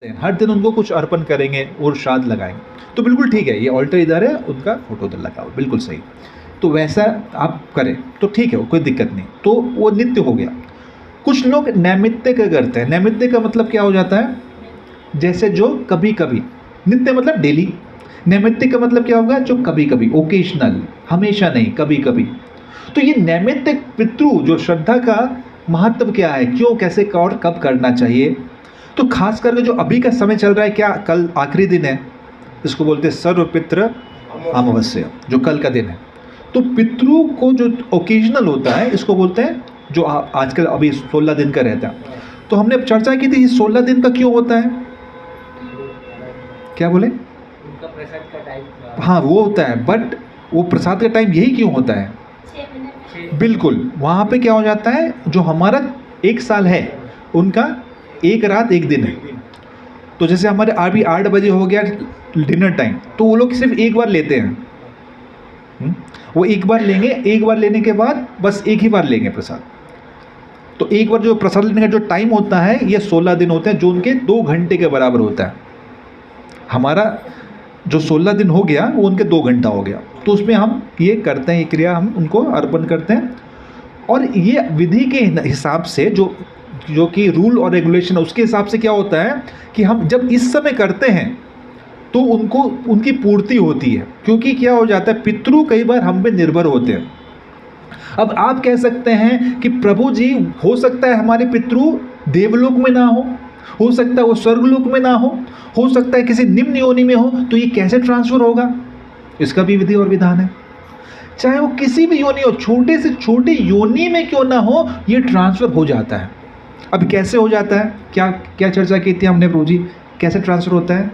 हर दिन उनको कुछ अर्पण करेंगे और श्राद्ध लगाएंगे, तो बिल्कुल ठीक है, ये ऑल्टर इधर है, उनका फोटो उधर लगा हुआ, बिल्कुल सही। तो वैसा आप करें तो ठीक है, कोई दिक्कत नहीं, तो वो नित्य हो गया। कुछ लोग नैमित्तिक करते हैं। नैमित्तिक का मतलब क्या हो जाता है, जैसे जो कभी कभी, नित्य मतलब डेली, नैमित्तिक का मतलब क्या होगा, जो कभी कभी, ओकेशनल, हमेशा नहीं, कभी कभी। तो ये नैमित्तिक पितृ जो श्रद्धा का महत्व क्या है, क्यों, कैसे और कब करना चाहिए, तो खास करके जो अभी का समय चल रहा है, क्या कल आखिरी दिन है, इसको बोलते हैं सर्वपितृ अमावस्या, जो कल का दिन है। तो पितरों को जो ओकेजनल होता है, इसको बोलते हैं, जो आजकल अभी 16 दिन का रहता है। तो हमने अब चर्चा की थी 16 दिन का क्यों होता है, क्या बोले, उनका प्रसाद का टाइम। हाँ वो होता है, बट वो प्रसाद का टाइम यही क्यों होता है, बिल्कुल, वहाँ पे क्या हो जाता है, जो हमारा एक साल है, उनका एक रात एक दिन है। तो जैसे हमारे अभी 8 बजे हो गया डिनर टाइम, तो वो लोग सिर्फ एक बार लेते हैं। वो एक बार लेंगे, एक बार लेने के बाद बस एक ही बार लेंगे प्रसाद। तो एक बार जो प्रसाद लेने का जो टाइम होता है, ये 16 दिन होते हैं, जो उनके 2 घंटे के बराबर होता है। हमारा जो 16 दिन हो गया, वो उनके 2 घंटा हो गया। तो उसमें हम ये करते हैं, ये क्रिया हम उनको अर्पण करते हैं। और ये विधि के हिसाब से जो कि रूल और रेगुलेशन है, उसके हिसाब से क्या होता है कि हम जब इस समय करते हैं तो उनको उनकी पूर्ति होती है, क्योंकि क्या हो जाता है, पितृ कई बार हम पे निर्भर होते हैं। अब आप कह सकते हैं कि प्रभु जी, हो सकता है हमारे पितृ देवलोक में ना हो सकता है वो स्वर्गलोक में ना हो सकता है किसी निम्न योनि में हो, तो ये कैसे ट्रांसफर होगा, इसका भी विधि और विधान है। चाहे वो किसी भी योनि हो, छोटे से छोटे योनि में क्यों ना हो, ये ट्रांसफर हो जाता है। अब कैसे हो जाता है, क्या क्या चर्चा की थी हमने प्रभु जी, कैसे ट्रांसफर होता है,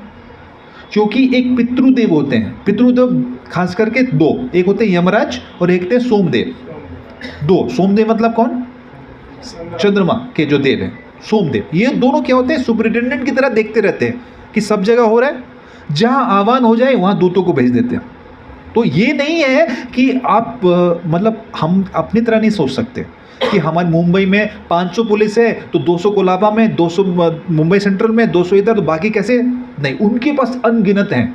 क्योंकि एक पितृदेव होते हैं, पितृदेव खास करके 2, एक होते हैं यमराज और एक थे सोमदेव। 2, सोमदेव मतलब कौन, चंद्रमा के जो देव हैं, सोमदेव। ये दोनों क्या होते हैं, सुपरिटेंडेंट की तरह देखते रहते हैं कि सब जगह हो रहा है, जहां आह्वान हो जाए वहां दूतों को भेज देते हैं। तो ये नहीं है कि आप मतलब हम अपनी तरह नहीं सोच सकते कि हमारे मुंबई में 500 पुलिस है तो 200 कोलाबा में, 200 मुंबई सेंट्रल में, 200 इधर, तो बाकी कैसे, नहीं, उनके पास अनगिनत हैं।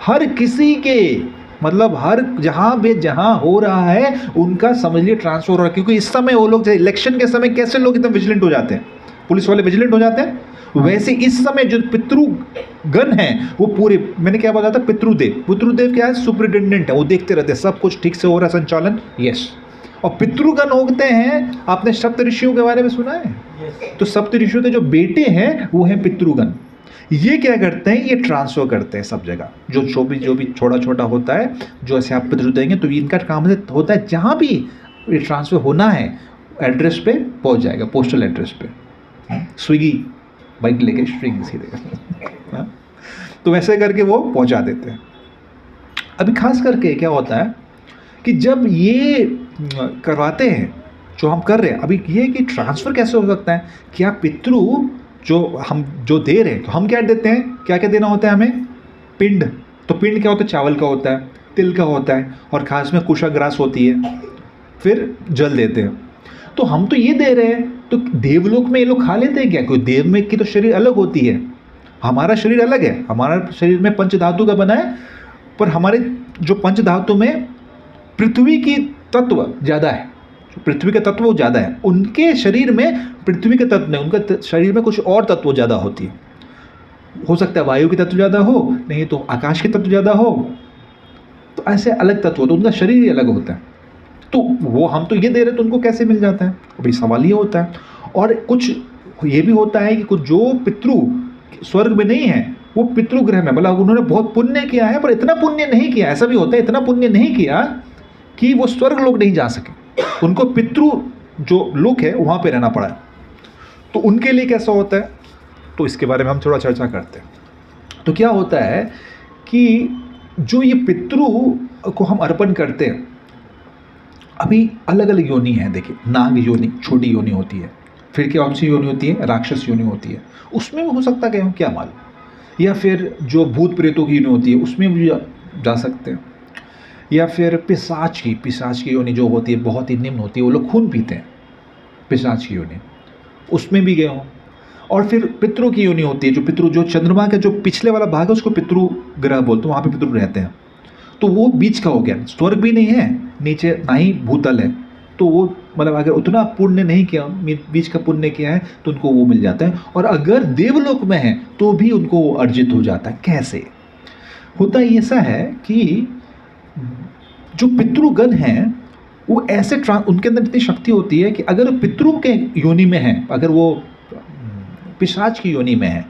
हर किसी के, मतलब हर जहाँ भी जहाँ हो रहा है उनका समझ लिए ट्रांसफर हो रहा है। क्योंकि इस समय वो लोग, इलेक्शन के समय कैसे लोग एकदम विजिलेंट हो जाते हैं, पुलिस वाले विजिलेंट हो जाते हैं, वैसे इस समय जो पितृगण हैं वो पूरे, मैंने क्या बताया था, पितृदेव क्या है, सुपरिटेंडेंट है, वो देखते रहते हैं सब कुछ ठीक से हो रहा है, संचालन, यस। और पितृगण होते हैं, आपने सप्त ऋषियों के बारे में सुना है, तो सप्त ऋषियों के जो बेटे हैं वो हैं पितृगण। ये क्या करते हैं, ये ट्रांसफर करते हैं सब जगह, जो भी छोटा छोटा होता है, जो ऐसे आप पितृ देंगे, तो इनका काम होता है जहाँ भी ये ट्रांसफर होना है, एड्रेस पे पहुँच जाएगा, पोस्टल एड्रेस पे, स्विगी बाइक लेके स्ट्रिंग सीधे तो वैसे करके वो पहुंचा देते हैं। अभी खास करके क्या होता है कि जब ये करवाते हैं, जो हम कर रहे हैं अभी, ये कि ट्रांसफ़र कैसे हो सकता है, क्या पितृ जो दे रहे हैं, तो हम क्या देते हैं, क्या क्या देना होता है हमें, पिंड। तो पिंड क्या होता है, चावल का होता है, तिल का होता है, और खास में कुशाग्रास होती है, फिर जल देते हैं। तो हम तो ये दे रहे हैं, तो देवलोक में ये लोग खा लेते हैं क्या, कोई देव में की तो शरीर अलग होती है, हमारा शरीर अलग है, हमारा शरीर में पंचधातु का बना है, पर हमारे जो पंचधातु में पृथ्वी की तत्व ज़्यादा है, पृथ्वी का तत्व ज़्यादा है, उनके शरीर में पृथ्वी के तत्व नहीं, उनका शरीर में कुछ और तत्व ज़्यादा होती है। हो सकता है वायु की तत्व ज़्यादा हो, नहीं तो आकाश की तत्व ज़्यादा हो, तो ऐसे अलग तत्व हो, तो उनका शरीर ही अलग होता है। तो वो हम तो ये दे रहे, तो उनको कैसे मिल जाता है, अभी सवाल ये होता है। और कुछ ये भी होता है कि कुछ जो पितृ स्वर्ग में नहीं है, वो पितृगृह में, मतलब उन्होंने बहुत पुण्य किया है, पर इतना पुण्य नहीं किया, ऐसा भी होता है, इतना पुण्य नहीं किया कि वो स्वर्ग लोग नहीं जा सके, उनको पितृ जो लोक है वहाँ पे रहना पड़ा है। तो उनके लिए कैसा होता है, तो इसके बारे में हम थोड़ा चर्चा करते हैं। तो क्या होता है कि जो ये पितृ को हम अर्पण करते हैं, अभी अलग अलग योनि है, देखिए, नाग योनि छोटी योनि होती है, फिर क्या सी योनि होती है, राक्षस योनि होती है, उसमें भी हो सकता है क्या मालूम, या फिर जो भूत प्रेतों की योनि होती है उसमें भी जा सकते हैं, या फिर पिशाच की योनि जो होती है बहुत ही निम्न होती है, वो लोग खून पीते हैं, पिशाच की योनि, उसमें भी गए हों। और फिर पितरों की योनि होती है, जो पितृ, जो चंद्रमा का जो पिछले वाला भाग है उसको पितृ ग्रह बोलते हैं, वहाँ पे पितृ रहते हैं। तो वो बीच का हो गया, स्वर्ग भी नहीं है नीचे, ना ही भूतल है। तो वो मतलब अगर उतना पुण्य नहीं किया, बीच का पुण्य किया है, तो उनको वो मिल जाता है। और अगर देवलोक में है तो भी उनको वो अर्जित हो जाता है। कैसे होता है? ऐसा है कि जो पितृगण हैं वो ऐसे उनके अंदर इतनी शक्ति होती है कि अगर पितरों के योनि में है, अगर वो पिशाच की योनि में है,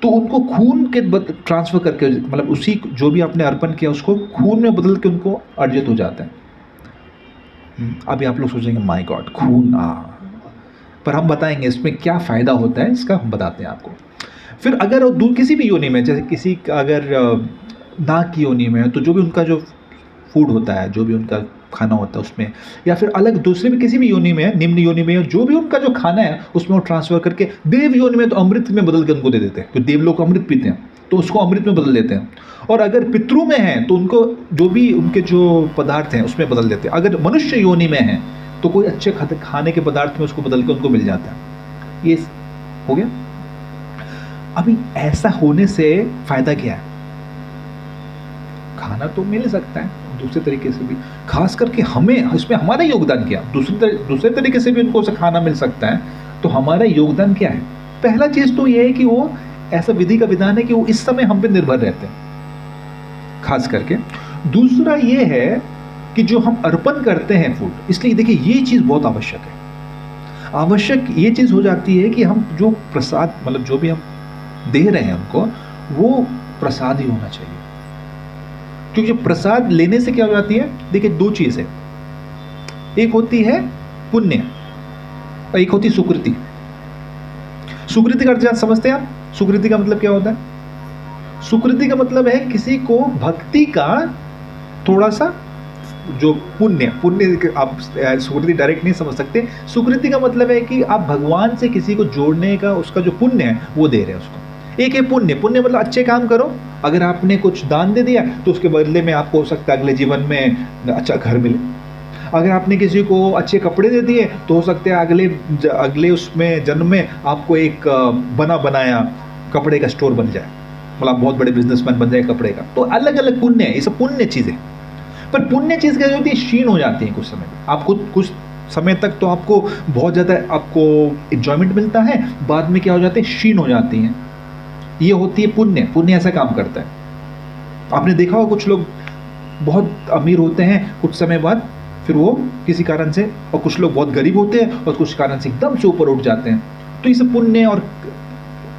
तो उनको खून के ट्रांसफर करके, मतलब उसी जो भी आपने अर्पण किया उसको खून में बदल के उनको अर्जित हो जाता है। अभी आप लोग सोचेंगे माय गॉड, खून, पर हम बताएंगे इसमें क्या फ़ायदा होता है, इसका हम बताते हैं आपको। फिर अगर दूर किसी भी योनि में, जैसे किसी का अगर नाक की योनि में है, तो जो भी उनका जो फूड होता है, जो भी उनका खाना होता है उसमें, या फिर अलग दूसरे भी किसी भी योनि में है, निम्न योनि में, जो भी उनका जो खाना है उसमें वो ट्रांसफ़र करके देव योनि में तो अमृत में बदल के उनको दे देते हैं, क्योंकि देव लोग अमृत पीते हैं तो उसको अमृत में बदल देते हैं। और अगर पितरों में है तो उनको जो भी उनके जो पदार्थ हैं उसमें बदल देते हैं। अगर मनुष्य योनि में है तो कोई अच्छे खाने के पदार्थ में उसको बदल के उनको मिल जाता है। ये हो गया। अभी ऐसा होने से फ़ायदा क्या है? खाना तो मिल सकता है दूसरे तरीके से भी, खास करके हमें इसमें हमारा योगदान क्या? दूसरे तरीके से भी उनको उसे खाना मिल सकता है, तो हमारा योगदान क्या है? पहला चीज़ तो ये है कि वो ऐसा विधि का विधान है कि वो इस समय हम पे निर्भर रहते हैं खास करके। दूसरा ये है कि जो हम अर्पण करते हैं फूड, इसलिए देखिए ये चीज़ बहुत आवश्यक है। आवश्यक ये चीज़ हो जाती है कि हम जो प्रसाद, मतलब जो भी हम दे रहे हैं उनको, वो प्रसाद ही होना चाहिए। क्योंकि प्रसाद लेने से क्या हो जाती है? देखिए दो चीज़ है, एक होती है पुण्य और एक होती है सुकृति। सुकृति का अर्थ समझते हैं आप? सुकृति का मतलब क्या होता है? सुकृति का मतलब है किसी को भक्ति का थोड़ा सा जो पुण्य आप सुकृति डायरेक्ट नहीं समझ सकते। सुकृति का मतलब है कि आप भगवान से किसी को जोड़ने का उसका जो पुण्य है वो दे रहे हैं उसको। एक है पुण्य मतलब अच्छे काम करो। अगर आपने कुछ दान दे दिया तो उसके बदले में आपको हो सकता है अगले जीवन में अच्छा घर मिले। अगर आपने किसी को अच्छे कपड़े दे दिए तो हो सकता है अगले उसमें जन्म में आपको एक बना बनाया कपड़े का स्टोर बन जाए, मतलब बहुत बड़े बिजनेसमैन बन जाए कपड़े का। तो अलग अलग पुण्य है, ये सब पुण्य चीज़ें। पर पुण्य चीज़ क्या होती है? क्षीण हो जाती है कुछ समय में। आपको कुछ समय तक तो आपको बहुत ज़्यादा आपको एंजॉयमेंट मिलता है, बाद में क्या हो जाते हैं? क्षीण हो जाती हैं। ये होती है पुण्य। पुण्य ऐसा काम करता है। आपने देखा होगा कुछ लोग बहुत अमीर होते हैं, कुछ समय बाद फिर वो किसी कारण से, और कुछ लोग बहुत गरीब होते हैं और कुछ कारण से एकदम से ऊपर उठ जाते हैं। तो ये सब पुण्य और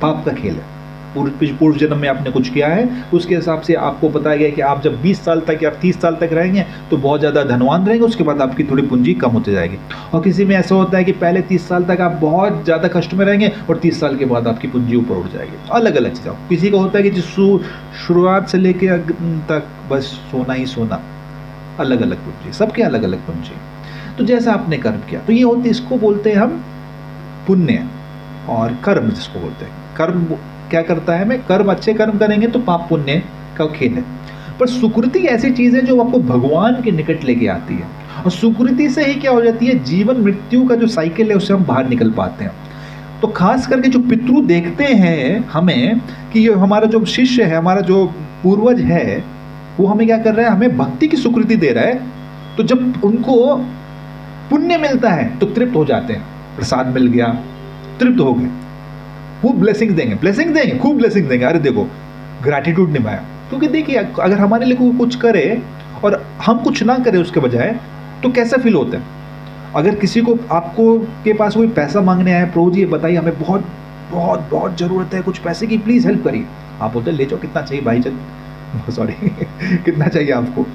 पाप का खेल है। पूर्व जन्म में आपने कुछ किया है, उसके हिसाब से आपको बताया गया कि आप जब 20 साल तक या 30 साल तक रहेंगे तो बहुत ज़्यादा धनवान रहेंगे, उसके बाद आपकी थोड़ी पूंजी कम होती जाएगी। और किसी में ऐसा होता है कि पहले 30 साल तक आप बहुत ज़्यादा कष्ट में रहेंगे और 30 साल के बाद आपकी पूंजी ऊपर उठ जाएगी। अलग अलग चीज़ें। किसी का होता है कि शुरुआत से लेकर तक बस सोना ही सोना, अलग अलग पूंजी, सबके अलग अलग पूंजी। तो जैसा आपने कर्म किया तो ये होती, इसको बोलते हैं हम पुण्य और कर्म जिसको बोलते हैं। कर्म क्या करता है? मैं कर्म अच्छे कर्म करेंगे तो पाप पुण्य का खेल है। पर सुकृति ऐसी चीज़ है जो आपको भगवान के निकट लेके आती है, और सुकृति से ही क्या हो जाती है? जीवन मृत्यु का जो साइकिल है उससे हम बाहर निकल पाते हैं। तो खास करके जो पितृ देखते हैं हमें कि ये हमारा जो शिष्य है, हमारा जो पूर्वज है, वो हमें क्या कर रहा है? हमें भक्ति की सुकृति दे रहा है। तो जब उनको पुण्य मिलता है तो तृप्त हो जाते हैं। प्रसाद मिल गया, तृप्त हो गए, खूब ब्लेसिंग देंगे, खूब ब्लेसिंग देंगे। अरे देखो ग्रैटिट्यूड निभाया। क्योंकि देखिए अगर हमारे लिए कोई कुछ करे और हम कुछ ना करें उसके बजाय, तो कैसा फील होता है? अगर किसी को आपको के पास कोई पैसा मांगने आया, प्रभु जी ये बताइए हमें बहुत बहुत बहुत ज़रूरत है कुछ पैसे की, प्लीज़ हेल्प करिए। आप बोलते ले जाओ, कितना चाहिए भाई चल सॉरी कितना चाहिए आपको?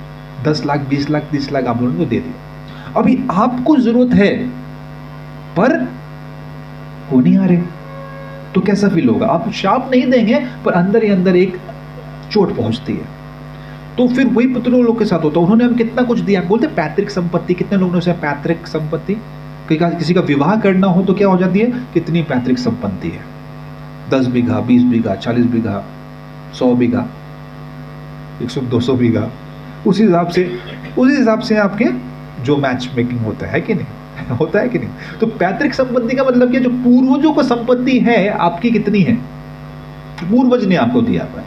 10 लाख 20 लाख 30 लाख आप लोगों को दे दिया। अभी आपको ज़रूरत है पर वो नहीं आ रहे, तो कैसा फील होगा? आप शाप नहीं देंगे पर अंदर ही अंदर एक चोट पहुंचती है। तो फिर वही पितरों लोग के साथ होता है। उन्होंने हम कितना कुछ दिया, बोलते पैतृक संपत्ति। कितने लोगों ने उसे पैतृक संपत्ति, किसी का विवाह करना हो तो क्या हो जाती है? कितनी पैतृक संपत्ति है? 10 बीघा 20 बीघा 40 बीघा 100 बीघा 100-200 बीघा, उसी हिसाब से आपके जो मैच मेकिंग होता है कि नहीं? होता है कि नहीं? तो पैतृक संपत्ति का मतलब क्या, जो पूर्वजों को संपत्ति है आपकी कितनी है, पूर्वज ने आपको दिया हुआ है,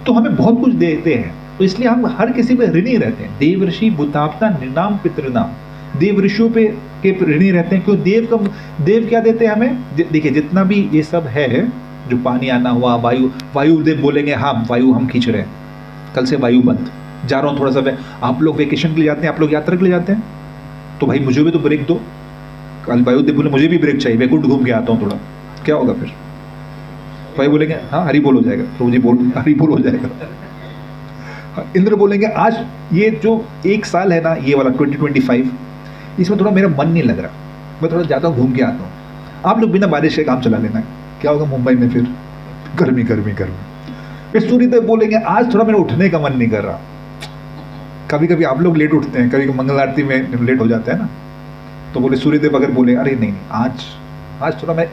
तो हमें बहुत कुछ देते हैं, तो इसलिए हम हर किसी पे ऋणी रहते हैं। देव ऋषि भूताप्ता निर्नाम पितृनाम, देव ऋषियों पे के ऋणी रहते हैं। क्यों? देव क्या देते हैं हमें? देखिए जितना भी ये सब है, जो पानी आना हुआ, वायु देव बोलेंगे हाँ वायु हम खींच रहे हैं, कल से वायु बंद, जा रहा हूँ थोड़ा सा। आप लोग वेकेशन के लिए जाते हैं, आप लोग यात्रा के लिए जाते हैं, तो भाई मुझे भी तो ब्रेक दो। कल वायु देव बोले मुझे भी ब्रेक चाहिए, वैकुंठ घूम के आता हूँ थोड़ा, क्या होगा फिर? भाई बोलेंगे हाँ हरि बोल हो जाएगा, तो जी बोल हरि बोल हो जाएगा। इंद्र बोलेंगे आज ये जो 1 साल है ना, ये वाला 2025, इसमें थोड़ा मेरा मन नहीं लग रहा, मैं थोड़ा जाता हूँ घूम के आता हूँ, आप लोग बिना बारिश के काम चला लेना। क्या होगा मुंबई में फिर? गर्मी गर्मी गर्मी। फिर सूर्यदेव बोलेंगे आज थोड़ा मेरा उठने का मन नहीं कर रहा। कभी कभी आप लोग लेट उठते हैं, कभी मंगल आरती में लेट हो जाता है ना, तो बोले सूर्यदेव अगर बोले अरे नहीं आज थोड़ा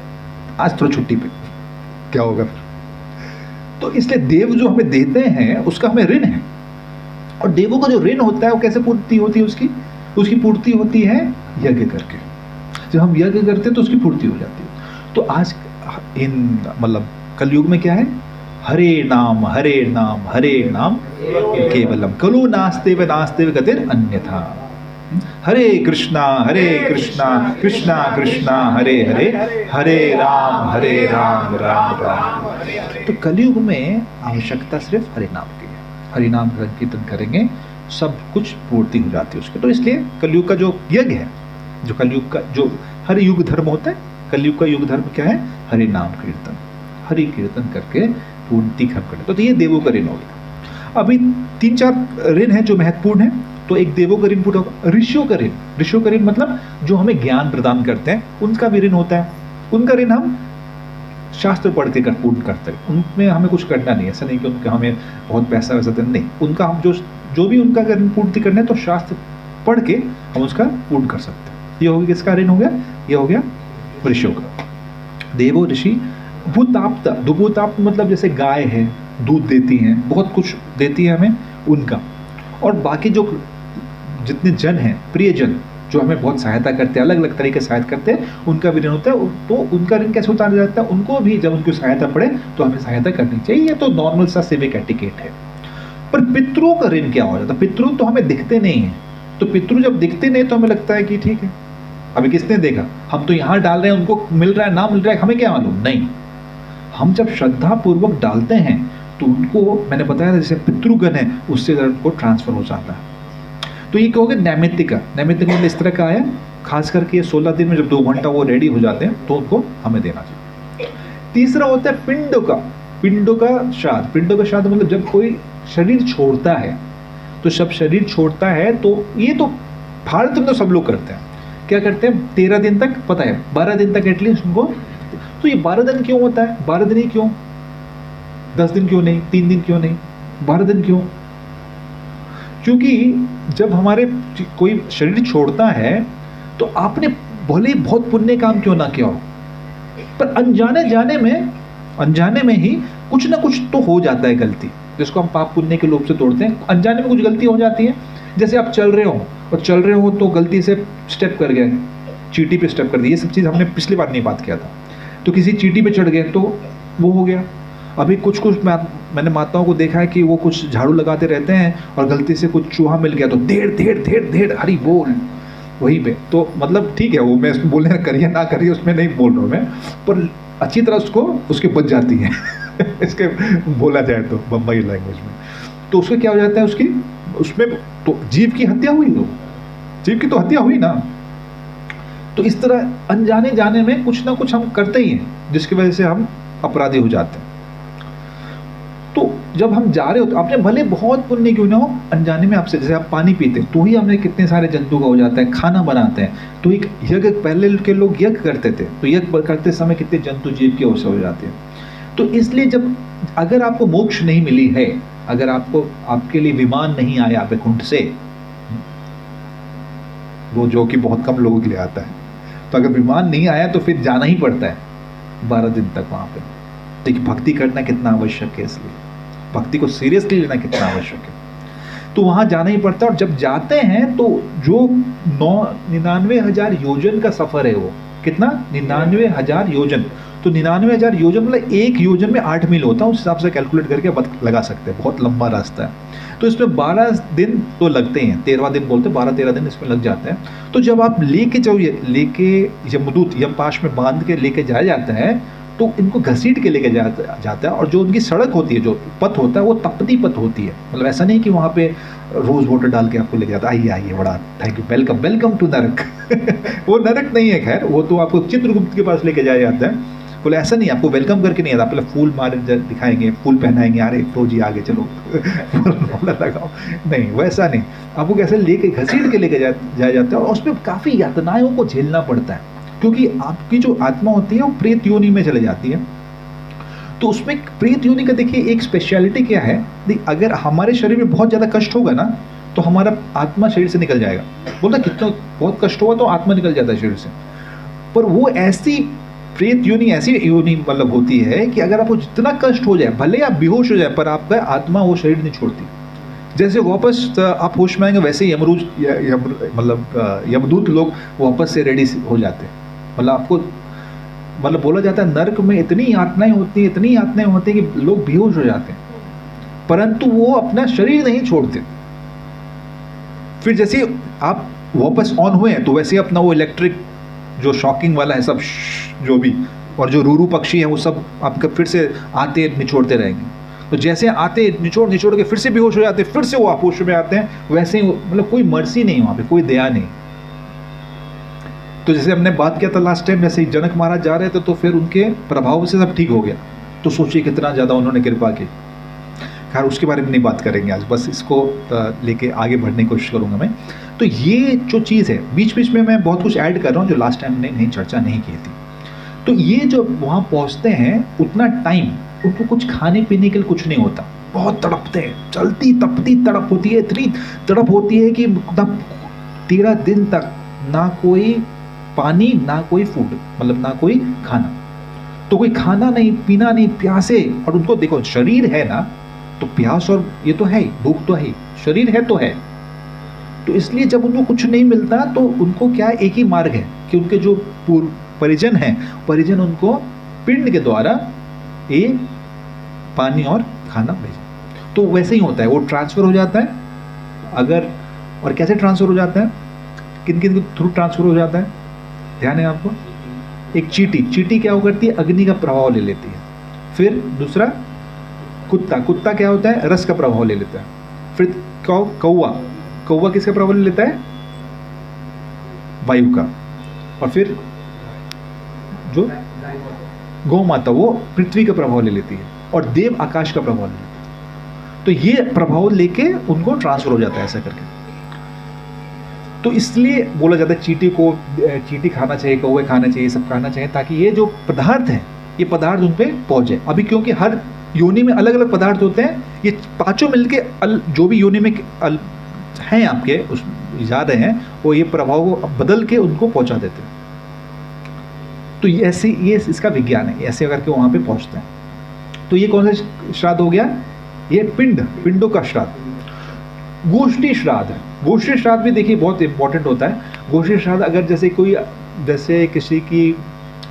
छुट्टी पे, क्या होगा फिर? तो इसलिए देव जो हमें देते हैं उसका हमें ऋण है, और देवों का जो ऋण होता है वो कैसे पूर्ति होती है? उसकी पूर्ति होती है यज्ञ करके। जब हम यज्ञ करते हैं तो उसकी पूर्ति हो जाती है। तो आज इन मतलब कलयुग में क्या है? हरे नाम केवलम खलु नास्ते व गतिर् अन्यथा। हरे कृष्णा कृष्णा कृष्णा हरे हरे, हरे राम राम राम। तो कलयुग में आवश्यकता सिर्फ हरे नाम की है। हरि नाम कीर्तन करेंगे सब कुछ पूर्ति हो जाती है उसके। तो इसलिए कलयुग का जो यज्ञ है, जो कलयुग का जो हर युग धर्म होता है, कलयुग का युग धर्म क्या है? हरि नाम कीर्तन, हरि कीर्तन करके पूर्ति खत्म करें। तो ये देवों का ऋण हो गया। अभी 3-4 ऋण है जो महत्वपूर्ण है। तो एक देवों का ऋण पूरा होगा। ऋषियों का ऋण मतलब जो हमें ज्ञान प्रदान करते हैं, उनका भी ऋण होता है। उनका ऋण हम शास्त्र पढ़ के पूर्ण करते हैं, उनमें हमें कुछ करना नहीं है। ऐसा नहीं कि उनका हमें बहुत पैसा वैसा देना, नहीं, उनका हम जो भी उनका ऋण पूर्ति करना है तो शास्त्र पढ़ के हम उसका पूर्ण कर सकते हैं। ये हो गया किसका ऋण हो गया? ये हो गया ऋषियों का। देवो ऋषि भूताप्त, भूताप्त मतलब जैसे गाय है, दूध देती हैं, बहुत कुछ देती है हमें, उनका। और बाकी जो जितने जन हैं, प्रियजन, जो हमें बहुत सहायता करते हैं, अलग अलग तरीके से सहायता करते हैं, उनका भी ऋण होता है। तो उनका ऋण कैसे उतारा जाता है? उनको भी जब उनकी सहायता पड़े तो हमें सहायता करनी चाहिए। ये तो नॉर्मल सा सिविक एटिकेट है। पर पितरों का ऋण क्या हो जाता है? पितरों तो हमें दिखते नहीं है, तो पितृ जब दिखते नहीं तो हमें लगता है कि ठीक है, अभी किसने देखा, हम तो यहाँ डाल रहे हैं, उनको मिल रहा है ना मिल रहा है हमें क्या मालूम। नहीं, हम जब श्रद्धा पूर्वक डालते हैं तो उनको, मैंने बताया था जैसे पितृगण है, उससे उनको ट्रांसफर हो जाता है। तो ये कहोगे नैमित्तिका मतलब इस तरह का है। खास करके 16 दिन में जब 2 घंटा वो रेडी हो जाते हैं तो उनको हमें देना चाहिए। तीसरा होता है पिंडों का श्राद्ध मतलब जब कोई शरीर छोड़ता है, तो जब शरीर छोड़ता है तो ये तो भारत में तो सब लोग करते हैं। क्या करते हैं? 13 दिन तक, पता है 12 दिन तक एटलीस्ट उनको। तो ये 12 दिन क्यों होता है? 12 दिन ही क्यों? 10 दिन क्यों नहीं? 3 दिन क्यों नहीं? 12 दिन क्यों? क्योंकि जब हमारे कोई शरीर छोड़ता है तो आपने भले ही बहुत पुण्य काम क्यों ना किया हो, पर अनजाने में ही कुछ ना कुछ तो हो जाता है गलती, जिसको हम पाप पुण्य के लोभ से तोड़ते हैं। अनजाने में कुछ गलती हो जाती है। जैसे आप चल रहे हो तो गलती से स्टेप कर गए, चींटी पे स्टेप कर दिया। ये सब चीज़ हमने पिछली बार नहीं बात किया था। तो किसी चींटी पे चढ़ गए तो वो हो गया। अभी कुछ मैंने माताओं को देखा है कि वो कुछ झाड़ू लगाते रहते हैं और गलती से कुछ चूहा मिल गया तो ढेर हरी बोल वहीं पे। तो मतलब ठीक है, वो मैं इसमें बोलने करिए ना करिए उसमें नहीं बोल रहा हूँ मैं, पर अच्छी तरह उसके बच जाती है इसके बोला जाए तो बम्बई लैंग्वेज में। तो उसका क्या हो जाता है, उसमें तो जीव की हत्या हुई, जीव की तो हत्या हुई ना। तो इस तरह अनजाने जाने में कुछ ना कुछ हम करते ही हैं, जिसकी वजह से हम अपराधी हो जाते हैं। तो जब हम जा रहे हो तो आपने भले बहुत पुण्य क्यों ना हो, अनजाने में आपसे, जैसे आप पानी पीते हैं तो ही हमने कितने सारे जंतु का हो जाता है। खाना बनाते हैं तो एक यज्ञ, पहले के लोग यज्ञ करते थे तो यज्ञ करते समय कितने जंतु जीव के हो जाते हैं। तो इसलिए जब अगर आपको मोक्ष नहीं मिली है, अगर आपके लिए विमान नहीं आया वैकुंठ से, वो जो कि बहुत कम लोगों के लिए आता है, तो अगर विमान नहीं आया तो फिर जाना ही पड़ता है 12 दिन तक वहाँ पे। देखिए भक्ति करना कितना आवश्यक है, इसलिए भक्ति को सीरियसली लेना कितना आवश्यक है। तो वहाँ जाना ही पड़ता है। और जब जाते हैं तो जो 99,000 योजन का सफ़र है, वो कितना, 99,000 योजन। तो 99,000 योजन मतलब एक योजन में 8 मील होता है, उस हिसाब से कैलकुलेट करके आप लगा सकते हैं, बहुत लंबा रास्ता है। तो इसमें 12 दिन तो लगते हैं, 13वां दिन बोलते हैं, 12-13 दिन इसमें लग जाते हैं। तो जब आप लेके यमदूत यमपाश में बांध के लेके जाया जाता है, तो इनको घसीट के लेके जाता है। और जो उनकी सड़क होती है, जो पथ होता है, वो तपती पथ होती है। मतलब ऐसा नहीं कि वहाँ पे रोज़ वाटर डाल के आपको लेके जाता है, आइए बड़ा thank you, welcome welcome to नरक वो नरक नहीं है, खैर वो तो आपको चित्रगुप्त के पास लेके जाया जाता है। बोले ऐसा नहीं, आपको वेलकम करके नहीं आता, पहले फूल मारे दिखाएंगे, फूल पहनाएंगे, अरे फौजी आगे चलो लगाओ, नहीं वैसा नहीं, आपको कैसे लेके घसीट के लेके जाया जाता है। और उसमें काफ़ी यातनाओं को झेलना पड़ता है, क्योंकि आपकी जो आत्मा होती है वो प्रेत योनि में चले जाती है। तो उसमें प्रेत योनि का देखिए एक स्पेशलिटी क्या है, अगर हमारे शरीर में बहुत ज़्यादा कष्ट होगा ना, तो हमारा आत्मा शरीर से निकल जाएगा। बोलता कितना बहुत कष्ट हुआ तो आत्मा निकल जाता है शरीर से। पर वो ऐसी प्रेत योनि, ऐसी योनि मतलब होती है कि अगर आपको जितना कष्ट हो जाए, भले आप बेहोश हो जाए, पर आपका आत्मा वो शरीर नहीं छोड़ती। जैसे वापस आप होश में आएंगे, वैसे ही यमदूत लोग वापस से रेडी हो जाते हैं। मतलब आपको मतलब बोला जाता है नर्क में इतनी यातनाएं होती हैं, इतनी यातनाएं होती हैं कि लोग बेहोश हो जाते हैं, परंतु वो अपना शरीर नहीं छोड़ते। फिर जैसे आप वापस ऑन हुए हैं, तो वैसे अपना वो इलेक्ट्रिक जो शॉकिंग वाला है सब जो भी, और जो रूरू पक्षी है वो सब आपका फिर से आते निचोड़ते रहेंगे। तो जैसे आते निचोड़ के फिर से बेहोश हो जाते, फिर से वो होश में आते हैं, वैसे ही मतलब कोई मर्सी नहीं वहाँ पे, कोई दया नहीं। तो जैसे हमने बात किया था लास्ट टाइम, जैसे जनक महाराज जा रहे थे तो फिर उनके प्रभाव से सब ठीक हो गया। तो सोचिए कितना ज़्यादा उन्होंने कृपा की। खैर उसके बारे में नहीं बात करेंगे आज, बस इसको लेके आगे बढ़ने की कोशिश करूँगा मैं। तो ये जो चीज़ है, बीच बीच में मैं बहुत कुछ ऐड कर रहा हूँ जो लास्ट टाइम ने चर्चा नहीं की थी। तो ये जो वहाँ पहुँचते हैं, उतना टाइम उनको कुछ खाने पीने के लिए कुछ नहीं होता, बहुत तड़पते हैं, चलती तपती तड़प होती है, इतनी तड़प होती है कि 13 दिन तक ना कोई पानी, ना कोई फूड, मतलब ना कोई खाना। तो कोई खाना नहीं, पीना नहीं, प्यासे। और उनको देखो शरीर है ना, तो प्यास और ये तो है ही, भूख तो है ही, शरीर है तो है। तो इसलिए जब उनको कुछ नहीं मिलता तो उनको क्या, एक ही मार्ग है कि उनके जो परिजन हैं, परिजन उनको पिंड के द्वारा ये पानी और खाना भेजें। तो वैसे ही होता है, वो ट्रांसफ़र हो जाता है। अगर और कैसे ट्रांसफ़र हो जाता है, किन किन के थ्रू ट्रांसफ़र हो जाता है, ध्यान है आपको। एक चींटी क्या करती है, अग्नि का प्रभाव ले लेती है। फिर दूसरा कुत्ता क्या होता है, रस का प्रभाव ले लेता है। फिर कौवा किसका प्रभाव ले लेता है, वायु का। और फिर जो गौ माता वो पृथ्वी का प्रभाव ले लेती है, और देव आकाश का प्रभाव ले लेते हैं। तो ये प्रभाव लेके उनको ट्रांसफर हो जाता है ऐसा करके। तो इसलिए बोला जाता है चींटी खाना चाहिए, कौवे खाना चाहिए, सब खाना चाहिए, ताकि ये जो पदार्थ हैं, ये पदार्थ उन पे पहुंचे। अभी क्योंकि हर योनि में अलग अलग पदार्थ होते हैं, ये पांचों मिलके जो भी योनि में हैं आपके उस जा रहे हैं, वो ये प्रभाव को बदल के उनको पहुंचा देते हैं। तो ऐसे ये इसका विज्ञान है, ऐसे करके वहाँ पे पहुँचते हैं। तो ये कौन सा श्राद्ध हो गया, ये पिंडों का श्राद्ध। गोष्ठी श्राद्ध है। गोष्ठी श्राद्ध भी देखिए बहुत इंपॉर्टेंट होता है। गोष्ठी श्राद्ध अगर जैसे किसी की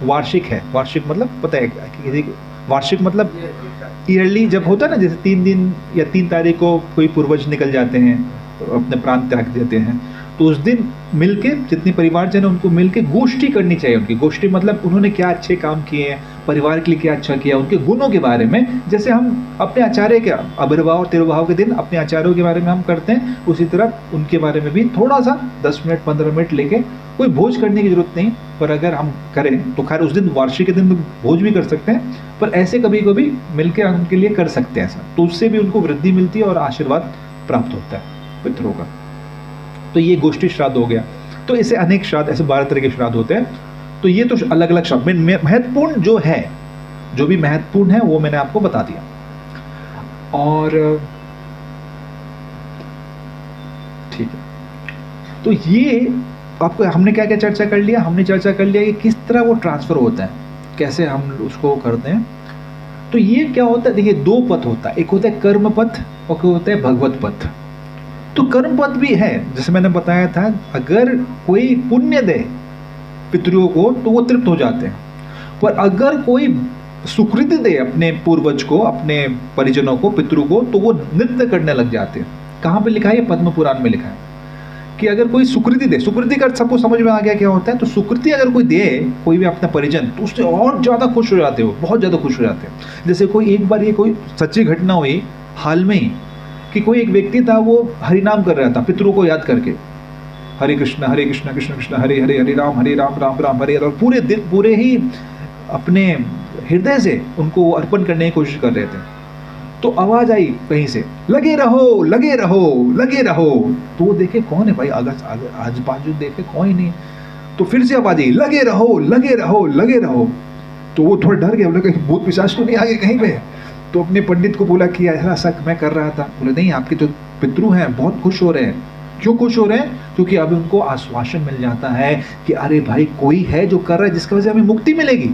वार्षिक है, वार्षिक मतलब पता है किसी वार्षिक मतलब ईयरली जब होता है ना, जैसे 3 दिन या 3 तारीख को कोई पूर्वज निकल जाते हैं, अपने प्राण त्याग देते हैं, तो उस दिन मिलके जितने परिवारजन हैं उनको मिलके गोष्ठी करनी चाहिए। उनकी गोष्ठी मतलब उन्होंने क्या अच्छे काम किए हैं, परिवार के लिए क्या अच्छा किया, उनके गुणों के बारे में। जैसे हम अपने आचार्य के आविर्भाव और तिरुभाव के दिन अपने आचार्यों के बारे में हम करते हैं, उसी तरह उनके बारे में भी थोड़ा सा 10 मिनट 15 मिनट लेके, कोई भोज करने की जरूरत नहीं, पर अगर हम करें तो खैर उस दिन वार्षिक के दिन तो भोज भी कर सकते हैं, पर ऐसे कभी कभी मिलके उनके लिए कर सकते हैं ऐसा, तो उससे भी उनको वृद्धि मिलती है और आशीर्वाद प्राप्त होता है पितरों का। तो ये गोष्ठी श्राद्ध हो गया। तो ऐसे अनेक श्राद्ध, ऐसे 12 तरह के श्राद्ध होते हैं। तो ये तो अलग अलग श्राद्ध में महत्वपूर्ण जो है, जो भी महत्वपूर्ण है वो मैंने आपको बता दिया। और ठीक है, तो ये आपको हमने क्या क्या चर्चा कर लिया, हमने चर्चा कर लिया कि किस तरह वो ट्रांसफर होता है, कैसे हम उसको करते हैं। तो ये क्या होता है, देखिए 2 पथ होता है, एक होता है कर्म पथ और एक होता है भगवत पथ। तो कर्म पद भी है, जैसे मैंने बताया था, अगर कोई पुण्य दे पितरों को तो वो तृप्त हो जाते हैं, पर अगर कोई सुकृति दे अपने पूर्वज को, अपने परिजनों को, पितरों को, तो वो नृत्य करने लग जाते हैं। कहाँ पे लिखा है? ये पद्म पुराण में लिखा है कि अगर कोई सुकृति दे, सुकृति का सबको समझ में आ गया क्या होता है? तो सुकृति अगर कोई दे, कोई भी अपना परिजन, तो उससे और ज़्यादा खुश हो जाते हो, बहुत ज़्यादा खुश हो जाते हैं। जैसे कोई एक बार, ये कोई सच्ची घटना हुई हाल में ही, कि कोई एक व्यक्ति था, वो हरिनाम कर रहा था पितरों को याद करके, हरे कृष्ण कृष्ण कृष्ण हरे हरे, हरे राम राम राम हरे, और पूरे दिन, पूरे ही अपने हृदय से उनको अर्पण करने की कोशिश कर रहे थे। तो आवाज आई कहीं से, लगे रहो लगे रहो लगे रहो। तो वो देखे कौन है भाई, आज बाजू देखे कोई नहीं। तो फिर से आवाज आई, लगे रहो लगे रहो लगे रहो। तो वो थोड़ा डर गया, बोले कहीं भूत पिशाच तो नहीं आ गए कहीं पे। तो अपने पंडित को बोला कि ऐसा मैं कर रहा था। बोले नहीं, आपके जो पितृ हैं बहुत खुश हो रहे हैं। क्यों खुश हो रहे हैं? क्योंकि अभी उनको आश्वासन मिल जाता है कि अरे भाई कोई है जो कर रहा है, जिसकी वजह से हमें मुक्ति मिलेगी।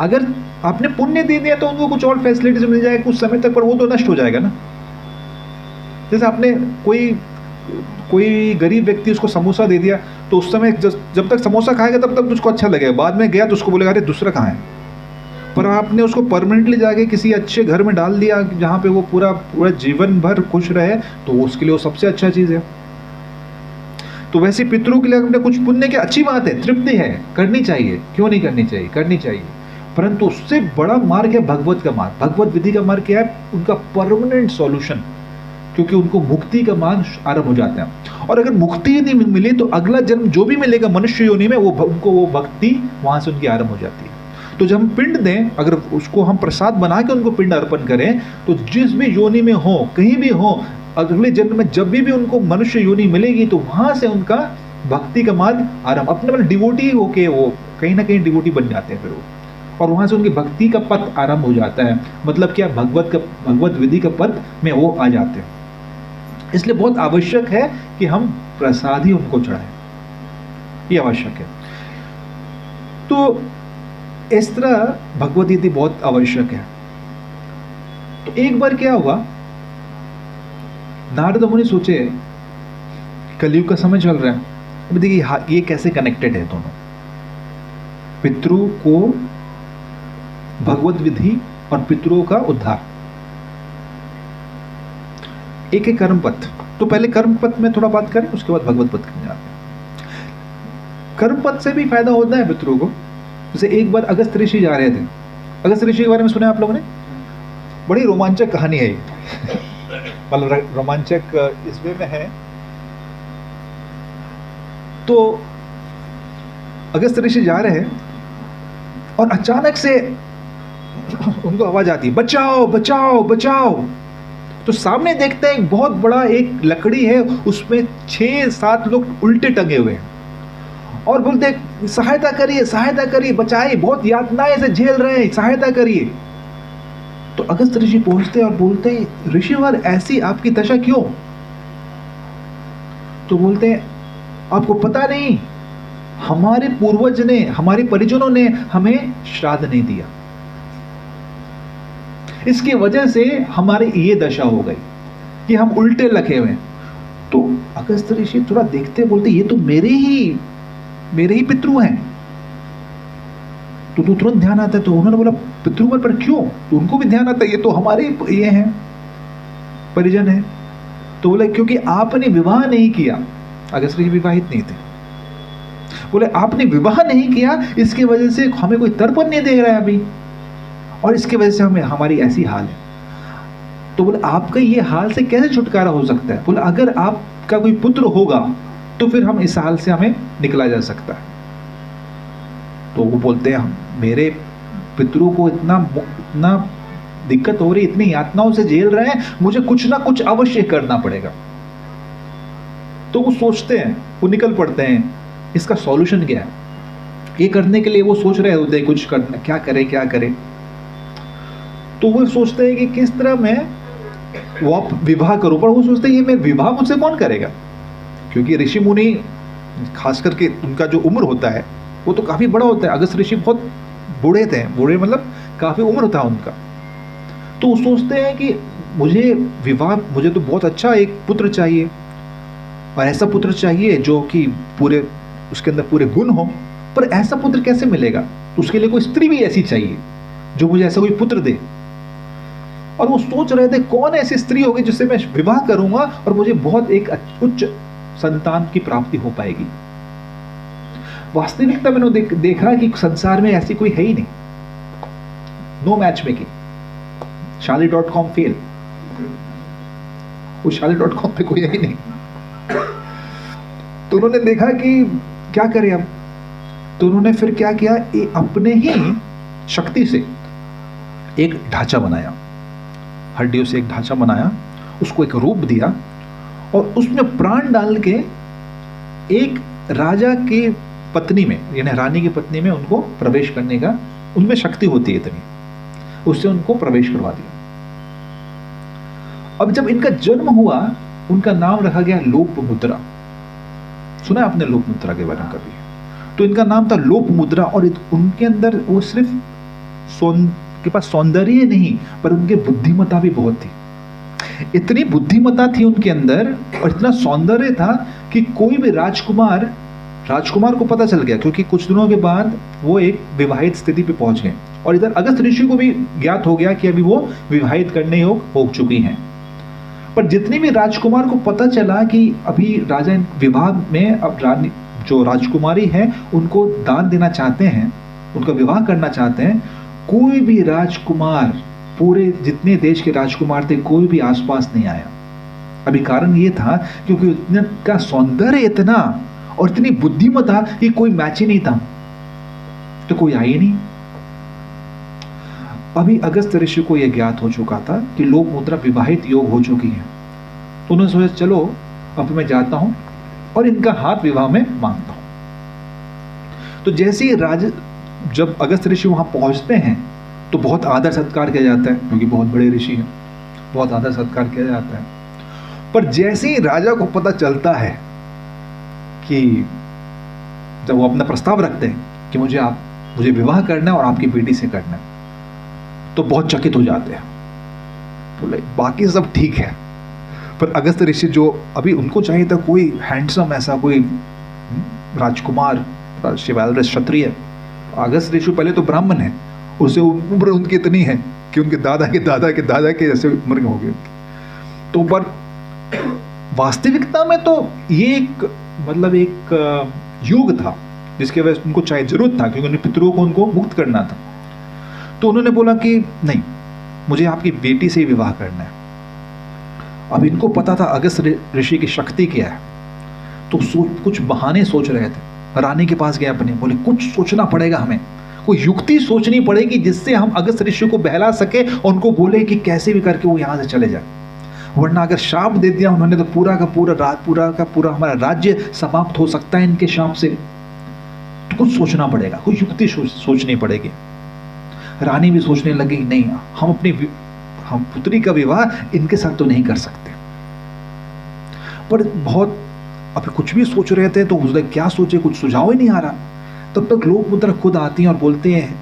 अगर आपने पुण्य दे दिया तो उनको कुछ और फैसिलिटीज मिल जाएगी कुछ समय तक, पर वो तो नष्ट हो जाएगा ना। जैसे आपने कोई गरीब व्यक्ति, उसको समोसा दे दिया, तो उस समय जब तक समोसा खाएगा तब तक उसको अच्छा लगेगा, बाद में गया तो उसको बोलेगा अरे दूसरा कहाँ है। पर आपने उसको परमानेंटली जाके किसी अच्छे घर में डाल दिया जहाँ पे वो पूरा जीवन भर खुश रहे, तो उसके लिए वो सबसे अच्छा चीज़ है। तो वैसे पितरों के लिए अपने कुछ पुण्य की अच्छी बात है, तृप्ति है, करनी चाहिए, क्यों नहीं करनी चाहिए, करनी चाहिए। परंतु उससे बड़ा मार्ग है भगवत का मार्ग। भगवत विधि का मार्ग क्या है? उनका परमानेंट सॉल्यूशन, क्योंकि उनको मुक्ति का मार्ग आरंभ हो जाता है। और अगर मुक्ति नहीं मिले तो अगला जन्म जो भी मिलेगा मनुष्य योनि में, उनको वो भक्ति वहां से उनकी आरंभ हो जाती है। तो जब हम पिंड दें, अगर उसको हम प्रसाद बना के उनको पिंड अर्पण करें, तो जिस भी योनि में हो, कहीं भी हो, अगले जन्म में जब भी उनको मनुष्य योनि मिलेगी, तो वहां से उनका भक्ति का मार्ग आरंभ, अपने मतलब डिवोटी होके वो कहीं ना कहीं डिवोटी बन जाते हैं फिर वो, और वहां से उनकी भक्ति का पथ आरंभ हो जाता है। मतलब क्या? भगवत विधि का पथ में वो आ जाते हैं। इसलिए बहुत आवश्यक है कि हम प्रसाद ही उनको चढ़ाएं, ये आवश्यक है। तो इस तरह भगवत विधि बहुत आवश्यक है। तो एक बार क्या हुआ, नारद मुनि सोचे कलयुग का समय चल रहा है, अब देखिए ये कैसे कनेक्टेड है दोनों, पितरों को भगवत विधि और पितरों का उद्धार। एक है कर्म पथ। तो पहले कर्म पथ में थोड़ा बात करें, उसके बाद भगवत पथ में जाते हैं। कर्म पथ से भी फायदा होता है पितरों को। जैसे एक बार अगस्त ऋषि जा रहे थे, अगस्त ऋषि के बारे में सुना आप लोगों ने? बड़ी रोमांचक कहानी है मतलब रोमांचक इसमें में है। तो अगस्त ऋषि जा रहे हैं और अचानक से उनको आवाज आती है, बचाओ बचाओ बचाओ। तो सामने देखते हैं बहुत बड़ा एक लकड़ी है, उसमें 6-7 लोग उल्टे टंगे हुए हैं और बोलते हैं सहायता करिए, बचाइए, बहुत यातनाएं से झेल रहे हैं, सहायता करिए। तो अगस्त ऋषि पहुंचते हैं और बोलते हैं, ऋषिवर ऐसी आपकी दशा क्यों? तो बोलते हैं आपको पता नहीं, हमारे पूर्वज ने, हमारे परिजनों ने हमें श्राद्ध नहीं दिया, इसकी वजह से हमारी ये दशा हो गई कि हम उल्टे लगे हुए। तो अगस्त ऋषि थोड़ा देखते बोलते ये तो मेरे ही पितृ हैं। तो तुरंत ध्यान आता है। तो उन्होंने बोला पितृ पर क्यों? तो उनको भी ध्यान आता है ये तो हमारे ये हैं, परिजन हैं। तो बोले क्योंकि आपने विवाह नहीं किया। अगस्त ऋषि विवाहित नहीं थे। बोले आपने विवाह नहीं किया, इसकी वजह से हमें कोई तर्पण नहीं दे रहा है अभी, और इसकी वजह से हमें हमारी ऐसी हाल है। तो बोले आपका ये हाल से कैसे छुटकारा हो सकता है? बोले अगर आपका कोई पुत्र होगा तो फिर हम इस हाल से हमें निकला जा सकता है। तो वो बोलते हैं मेरे पितरों को इतना दिक्कत हो रही, इतनी यातनाओं से झेल रहे हैं, मुझे कुछ ना कुछ अवश्य करना पड़ेगा। तो वो सोचते हैं, वो निकल पड़ते हैं इसका सॉल्यूशन क्या है। ये करने के लिए वो सोच रहे होते हैं कुछ करना, क्या करें। तो वो सोचते हैं कि किस तरह मैं विवाह करूं, पर वो सोचते हैं ये मैं विवाह मुझसे कौन करेगा, क्योंकि ऋषि मुनि खास करके उनका जो उम्र होता है वो तो काफी बड़ा होता है। अगस्त ऋषि बहुत बूढ़े थे, बूढ़े मतलब काफी उम्र था उनका। तो वो सोचते हैं कि मुझे तो बहुत अच्छा एक पुत्र चाहिए, और ऐसा पुत्र चाहिए जो कि पूरे उसके अंदर पूरे गुण हो। पर ऐसा पुत्र कैसे मिलेगा? तो उसके लिए कोई स्त्री भी ऐसी चाहिए जो मुझे ऐसा कोई पुत्र दे। और वो सोच रहे थे कौन ऐसी स्त्री होगी जिससे मैं विवाह करूंगा और मुझे बहुत एक उच्च संतान की प्राप्ति हो पाएगी। वास्तविकता मैंने देखा कि संसार में ऐसी कोई है ही नहीं। नो मैच मेकिंग, शादी.com फेल, वो शादी.com पे कोई है ही नहीं। तो उन्होंने देखा कि क्या करें अब। तो उन्होंने फिर क्या किया, अपने ही शक्ति से एक ढांचा बनाया, हड्डियों से एक ढांचा बनाया, उसको एक रूप दिया और उसमें प्राण डाल के एक राजा की पत्नी में, यानी रानी की पत्नी में उनको प्रवेश करने का उनमें शक्ति होती है इतनी, उससे उनको प्रवेश करवा दिया। अब जब इनका जन्म हुआ उनका नाम रखा गया लोपमुद्रा। सुना है आपने लोपमुद्रा के बारे में कभी? तो इनका नाम था लोपमुद्रा। और उनके अंदर वो सिर्फ के पास सौंदर्य नहीं पर उनके बुद्धिमत्ता भी बहुत थी। इतनी बुद्धिमत्ता थी उनके अंदर और इतना सौंदर्य था कि कोई भी राजकुमार को पता चल गया, क्योंकि कुछ दिनों के बाद वो एक विवाहित स्थिति पे पहुंच गए और इधर अगस्त ऋषि को भी ज्ञात हो गया कि अभी वो विवाहित करने योग हो चुकी हैं। पर जितने भी राजकुमार को पता चला कि अभी राजा विवाह में अब रानी जो राजकुमारी है उनको दान देना चाहते हैं, उनका विवाह करना चाहते हैं, कोई भी राजकुमार, पूरे जितने देश के राजकुमार थे, कोई भी आसपास नहीं आया। अभी कारण ये था क्योंकि उनका सौंदर्य इतना और इतनी बुद्धिमत्ता कि कोई मैच ही नहीं था, तो कोई आया ही नहीं। अभी अगस्त ऋषि को यह ज्ञात हो चुका था कि लोपमुद्रा विवाहित योग हो चुकी है। तो उन्होंने सोचा चलो अब मैं जाता हूं और इनका हाथ विवाह में मांगता हूं। तो जैसे ही जब अगस्त ऋषि वहां पहुंचते हैं तो बहुत आदर सत्कार किया जाता है, क्योंकि बहुत बड़े ऋषि हैं, बहुत आदर सत्कार किया जाता है। पर जैसे ही राजा को पता चलता है कि जब वो अपना प्रस्ताव रखते हैं कि मुझे विवाह करना है और आपकी बेटी से करना है, तो बहुत चकित हो जाते हैं। बोले बाकी सब ठीक है, पर अगस्त ऋषि जो अभी उनको चाहिए था कोई हैंडसम ऐसा कोई राजकुमार, शिवालरस क्षत्रिय। अगस्त ऋषि पहले तो ब्राह्मण है, उससे उम्र उनकी इतनी है कि उनके दादा के दादा के दादा के जैसे उम्र हो गई। तो पर वास्तविकता में तो ये एक युग था जिसके वजह से उनको चाहिए जरूरत था, क्योंकि उन्हें पितरों को उनको मुक्त करना था। तो उन्होंने बोला कि नहीं, मुझे आपकी बेटी से ही विवाह करना है। अब इनको पता था अगस्त ऋषि की शक्ति क्या है, तो कुछ बहाने सोच रहे थे। रानी के पास गए अपने, बोले कुछ सोचना पड़ेगा, हमें कोई युक्ति सोचनी पड़ेगी जिससे हम अगस्त ऋषि को बहला सके और उनको बोले कि कैसे भी करके वो यहाँ से चले जाए। वरना अगर शाप दे दिया उन्होंने तो पूरा का पूरा हमारा राज्य समाप्त हो सकता है इनके शाप से। तो कुछ सोचना पड़ेगा, कोई युक्ति सोचनी पड़ेगी। रानी भी सोचने लगी नहीं, हम पुत्री का विवाह इनके साथ तो नहीं कर सकते। पर बहुत अब कुछ भी सोच रहे थे तो उसने क्या सोचे, कुछ सुझाव ही नहीं आ रहा। तब तक लोपमुद्रा खुद आती हैं और बोलते हैं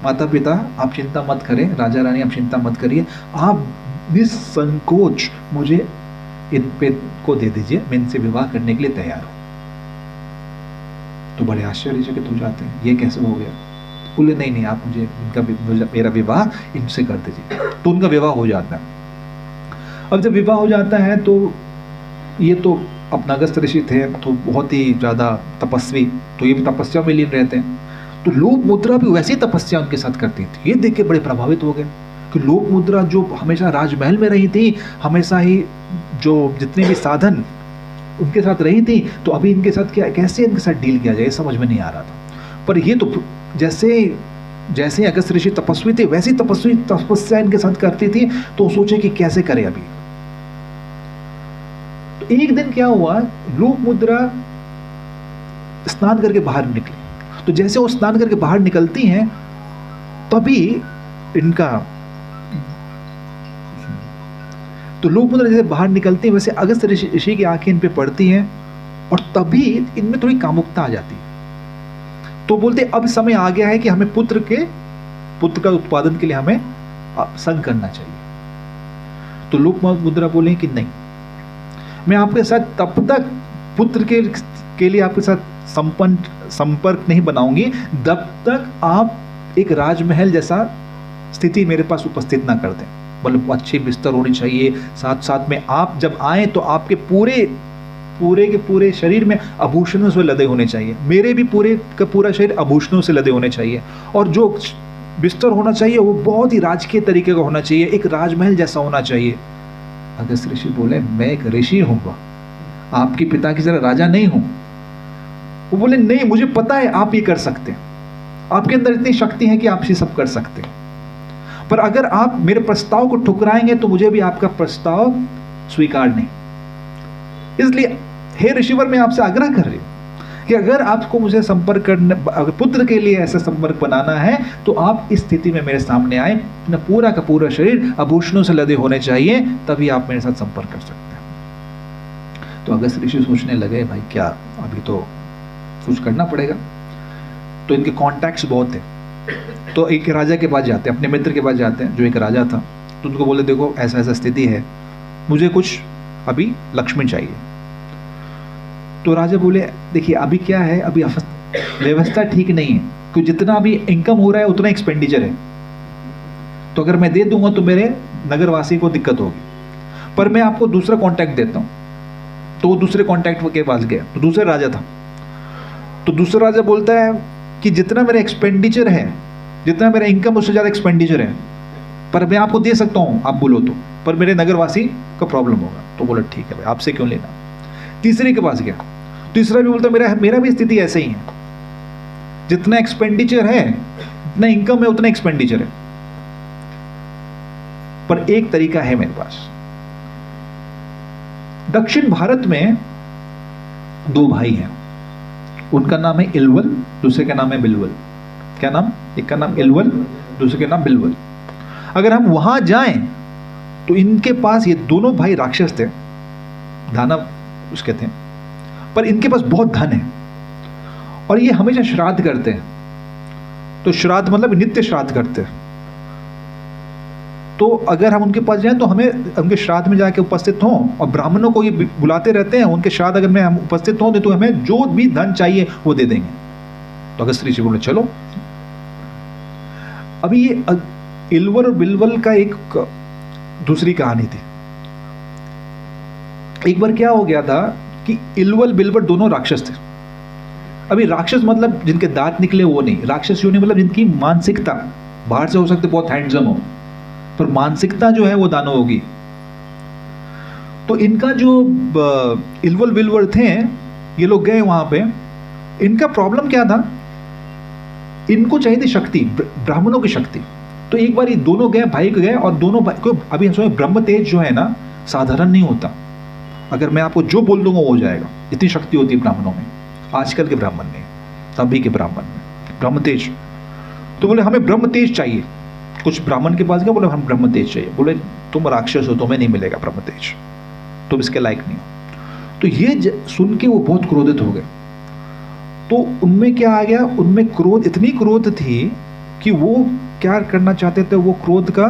माता पिता आप चिंता मत करें, राजा रानी आप चिंता मत करिए, आप निसंकोच मुझे इन पे को दे दीजिए, मैं इनसे विवाह करने के लिए तैयार हूं। तो बड़े आश्चर्यचकित हो जाते हैं, ये कैसे हो गया? बोले नहीं आप मुझे मेरा विवाह इनसे कर दीजिए। तो उनका विवाह हो जाता है। अब जब विवाह हो जाता है तो ये तो अपना अगस्त ऋषि थे तो बहुत ही ज़्यादा तपस्वी, तो ये भी तपस्या में लीन रहते हैं। तो लोपमुद्रा भी वैसी तपस्या उनके साथ करती थी। ये देख के बड़े प्रभावित हो गए कि लोपमुद्रा जो हमेशा राजमहल में रही थी, हमेशा ही जो जितने भी साधन उनके साथ रही थी, तो अभी इनके साथ कैसे इनके साथ डील किया जाए समझ में नहीं आ रहा था। पर ये तो जैसे अगस्त ऋषि तपस्वी थे वैसी तपस्या इनके साथ करती थी, तो सोचे कि कैसे करें अभी। तो एक दिन क्या हुआ, लोपमुद्रा स्नान करके बाहर निकली। तो जैसे वो स्नान करके बाहर निकलती हैं तभी तो लोपमुद्रा जैसे बाहर निकलती है वैसे अगस्त ऋषि की आंखें इन पे पड़ती हैं और तभी इनमें थोड़ी कामुकता आ जाती है। तो बोलते अब समय आ गया है कि हमें पुत्र का उत्पादन के लिए हमें संग करना चाहिए। तो लोपमुद्रा बोले कि नहीं, मैं आपके साथ तब तक पुत्र के लिए आपके साथ संपर्क नहीं बनाऊंगी जब तक आप एक राजमहल जैसा स्थिति मेरे पास उपस्थित ना कर दें। मतलब अच्छे बिस्तर होने चाहिए, साथ साथ में आप जब आए तो आपके पूरे शरीर में आभूषणों से लदे होने चाहिए, मेरे भी पूरे का पूरा शरीर आभूषणों से लदे होने चाहिए, और जो बिस्तर होना चाहिए वो बहुत ही राजकीय तरीके का होना चाहिए, एक राजमहल जैसा होना चाहिए। अगस्त ऋषि बोले मैं एक ऋषि हूँ, आपके पिता की तरह राजा नहीं हूं। वो बोले नहीं, मुझे पता है आप ये कर सकते हैं, आपके अंदर इतनी शक्ति है कि आप ये सब कर सकते हैं, पर अगर आप मेरे प्रस्ताव को ठुकराएंगे तो मुझे भी आपका प्रस्ताव स्वीकार नहीं। इसलिए हे ऋषिवर, मैं आपसे आग्रह कर रही हूं कि अगर आपको मुझे संपर्क करने, अगर पुत्र के लिए ऐसा संपर्क बनाना है तो आप इस स्थिति में मेरे सामने आए, अपना पूरा का पूरा शरीर आभूषणों से लदे होने चाहिए, तभी आप मेरे साथ संपर्क कर सकते हैं। तो अगस्त ऋषि सोचने लगे भाई क्या अभी तो कुछ करना पड़ेगा। तो इनके कॉन्टैक्ट्स बहुत थे, तो एक राजा के पास जाते हैं, अपने मित्र के पास जाते हैं जो एक राजा था। तो उनको बोले देखो ऐसा ऐसा स्थिति है, मुझे कुछ अभी लक्ष्मी चाहिए। तो राजा बोले देखिए अभी क्या है, अभी व्यवस्था ठीक नहीं है, क्योंकि जितना अभी इनकम हो रहा है उतना एक्सपेंडिचर है, तो अगर मैं दे दूंगा तो मेरे नगरवासी को दिक्कत होगी, पर मैं आपको दूसरा कॉन्टैक्ट देता हूँ। तो वो दूसरे कॉन्टैक्ट के पास गया, तो दूसरा राजा था। तो दूसरा राजा बोलता है कि जितना मेरा एक्सपेंडिचर है, जितना मेरा इनकम उससे ज़्यादा एक्सपेंडिचर है, पर मैं आपको दे सकता हूँ आप बोलो तो, पर मेरे नगरवासी का प्रॉब्लम होगा। तो बोला ठीक है भाई, आपसे क्यों लेना। तीसरे के पास गया, तीसरा भी बोलता मेरा भी स्थिति ऐसे ही है, जितना एक्सपेंडिचर है जितना इनकम है उतना एक्सपेंडिचर है, पर एक तरीका है मेरे पास। दक्षिण भारत में दो भाई हैं, उनका नाम है इलवल, दूसरे का नाम है बिलवल। क्या नाम? एक का नाम इलवल, दूसरे का नाम बिलवल। अगर हम वहां जाएं तो इनके पास, ये दोनों भाई राक्षस थे, दानव उसके थे, पर इनके पास बहुत धन है और ये हमेशा श्राद्ध करते हैं। तो श्राद्ध मतलब नित्य श्राद्ध करते हैं। तो अगर हम उनके पास जाएं तो हमें उनके श्राद्ध में जाके उपस्थित हों, और ब्राह्मणों को ये बुलाते रहते हैं, उनके श्राद्ध अगर में हम उपस्थित हों तो हमें जो भी धन चाहिए वो दे देंगे। तो अगस्त ऋषि बोले चलो। अभी ये इलवर और बिलवल का एक दूसरी कहानी थी। एक बार क्या हो गया था कि इलवल बिलवल दोनों राक्षस थे। अभी राक्षस मतलब जिनके दांत निकले वो नहीं, राक्षस यूं नहीं मतलब जिनकी मानसिकता बाहर से हो सकते बहुत हैंडसम हो, पर मानसिकता जो है वो दानव होगी। तो इनका जो इलवल बिलवल थे, ये लोग गए वहां पे। इनका प्रॉब्लम क्या था, इनको चाहिए थी शक्ति, ब्राह्मणों की शक्ति। तो एक बार ये दोनों गए, भाई गए, और दोनों भाई को अभी हम समझे ब्रह्म तेज जो है ना साधारण नहीं होता। अगर मैं आपको जो बोल दूंगा वो हो जाएगा, इतनी शक्ति होती है ब्राह्मणों में, आजकल के ब्राह्मण में, तभी के ब्राह्मण में ब्रह्म तेज। तो बोले हमें ब्रह्म तेज चाहिए। कुछ ब्राह्मण के पास गए, बोले हम ब्रह्म तेज चाहिए। बोले तुम राक्षस हो, तुम्हें नहीं मिलेगा ब्रह्म तेज, तुम इसके लायक नहीं हो। तो ये सुन के वो बहुत क्रोधित हो गए। तो उनमें क्या आ गया, उनमें क्रोध, इतनी क्रोध थी कि वो क्या करना चाहते थे, वो क्रोध का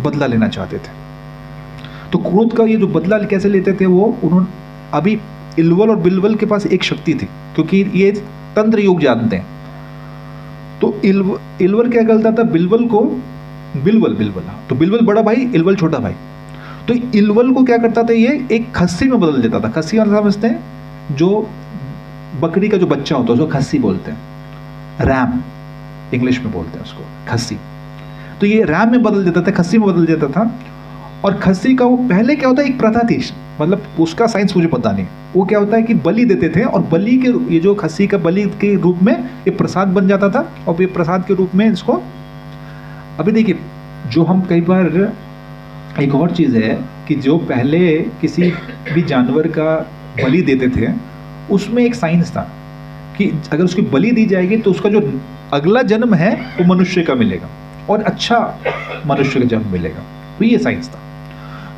बदला लेना चाहते थे। तो क्रोध का ये जो बदला कैसे लेते थे, वो उन्होंने, अभी इलवल और बिलवल के पास एक शक्ति थी, क्योंकि ये तंत्र योग जानते हैं। तो इलवल क्या करता था, बिलवल को, बिलवल तो बिलवल बड़ा भाई, इलवल छोटा भाई। तो इलवल को क्या करता था, ये एक खस्सी में बदल देता था। खस्सी मतलब समझते हैं, जो बकरी का जो बच्चा होता है उसको खस्सी बोलते हैं, रैम इंग्लिश में बोलते हैं उसको, खस्सी। तो ये रैम में बदल देता था, खस्सी में बदल देता था। और खस्सी का वो पहले क्या होता है, एक प्रथा थी, मतलब उसका साइंस मुझे पता नहीं, वो क्या होता है कि बलि देते थे, और बलि के, ये जो खस्सी का बलि के रूप में ये प्रसाद बन जाता था, और ये प्रसाद के रूप में इसको, अभी देखिए जो हम कई बार, एक और चीज़ है कि जो पहले किसी भी जानवर का बलि देते थे उसमें एक साइंस था कि अगर उसकी बलि दी जाएगी तो उसका जो अगला जन्म है वो मनुष्य का मिलेगा, और अच्छा मनुष्य का जन्म मिलेगा। तो ये साइंस था।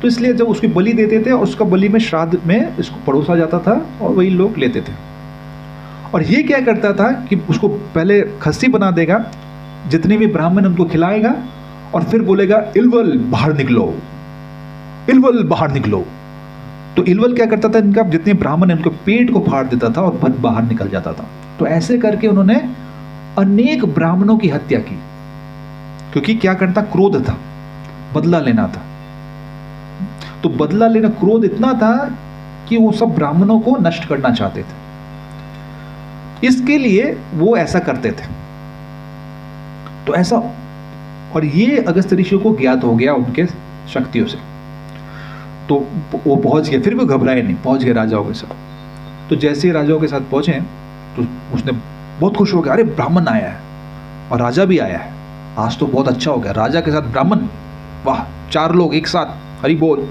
तो इसलिए जब उसकी बलि देते थे और उसका बलि में श्राद्ध में इसको परोसा जाता था और वही लोग लेते थे। और ये क्या करता था कि उसको पहले खस्सी बना देगा, जितने भी ब्राह्मण उनको खिलाएगा, और फिर बोलेगा इलवल बाहर निकलो, इलवल बाहर निकलो। तो इलवल क्या करता था, इनका जितने ब्राह्मण है उनके पेट को फाड़ देता था और बद बाहर निकल जाता था। तो ऐसे करके उन्होंने अनेक ब्राह्मणों की हत्या की, क्योंकि क्या करता, क्रोध था, बदला लेना था। तो बदला लेना, क्रोध इतना था कि वो सब ब्राह्मणों को नष्ट करना चाहते थे, इसके लिए वो ऐसा करते थे। तो ऐसा, और ये अगस्त्य ऋषि को ज्ञात हो गया उनके शक्तियों से। तो वो पहुंच गए, फिर भी घबराए नहीं, पहुंच गए राजाओं के साथ। तो जैसे ही राजाओं के साथ पहुंचे तो उसने बहुत खुश हो गया, अरे ब्राह्मण आया है और राजा भी आया है, आज तो बहुत अच्छा हो गया, राजा के साथ ब्राह्मण, वाह, 4 लोग एक साथ, हरि बोल।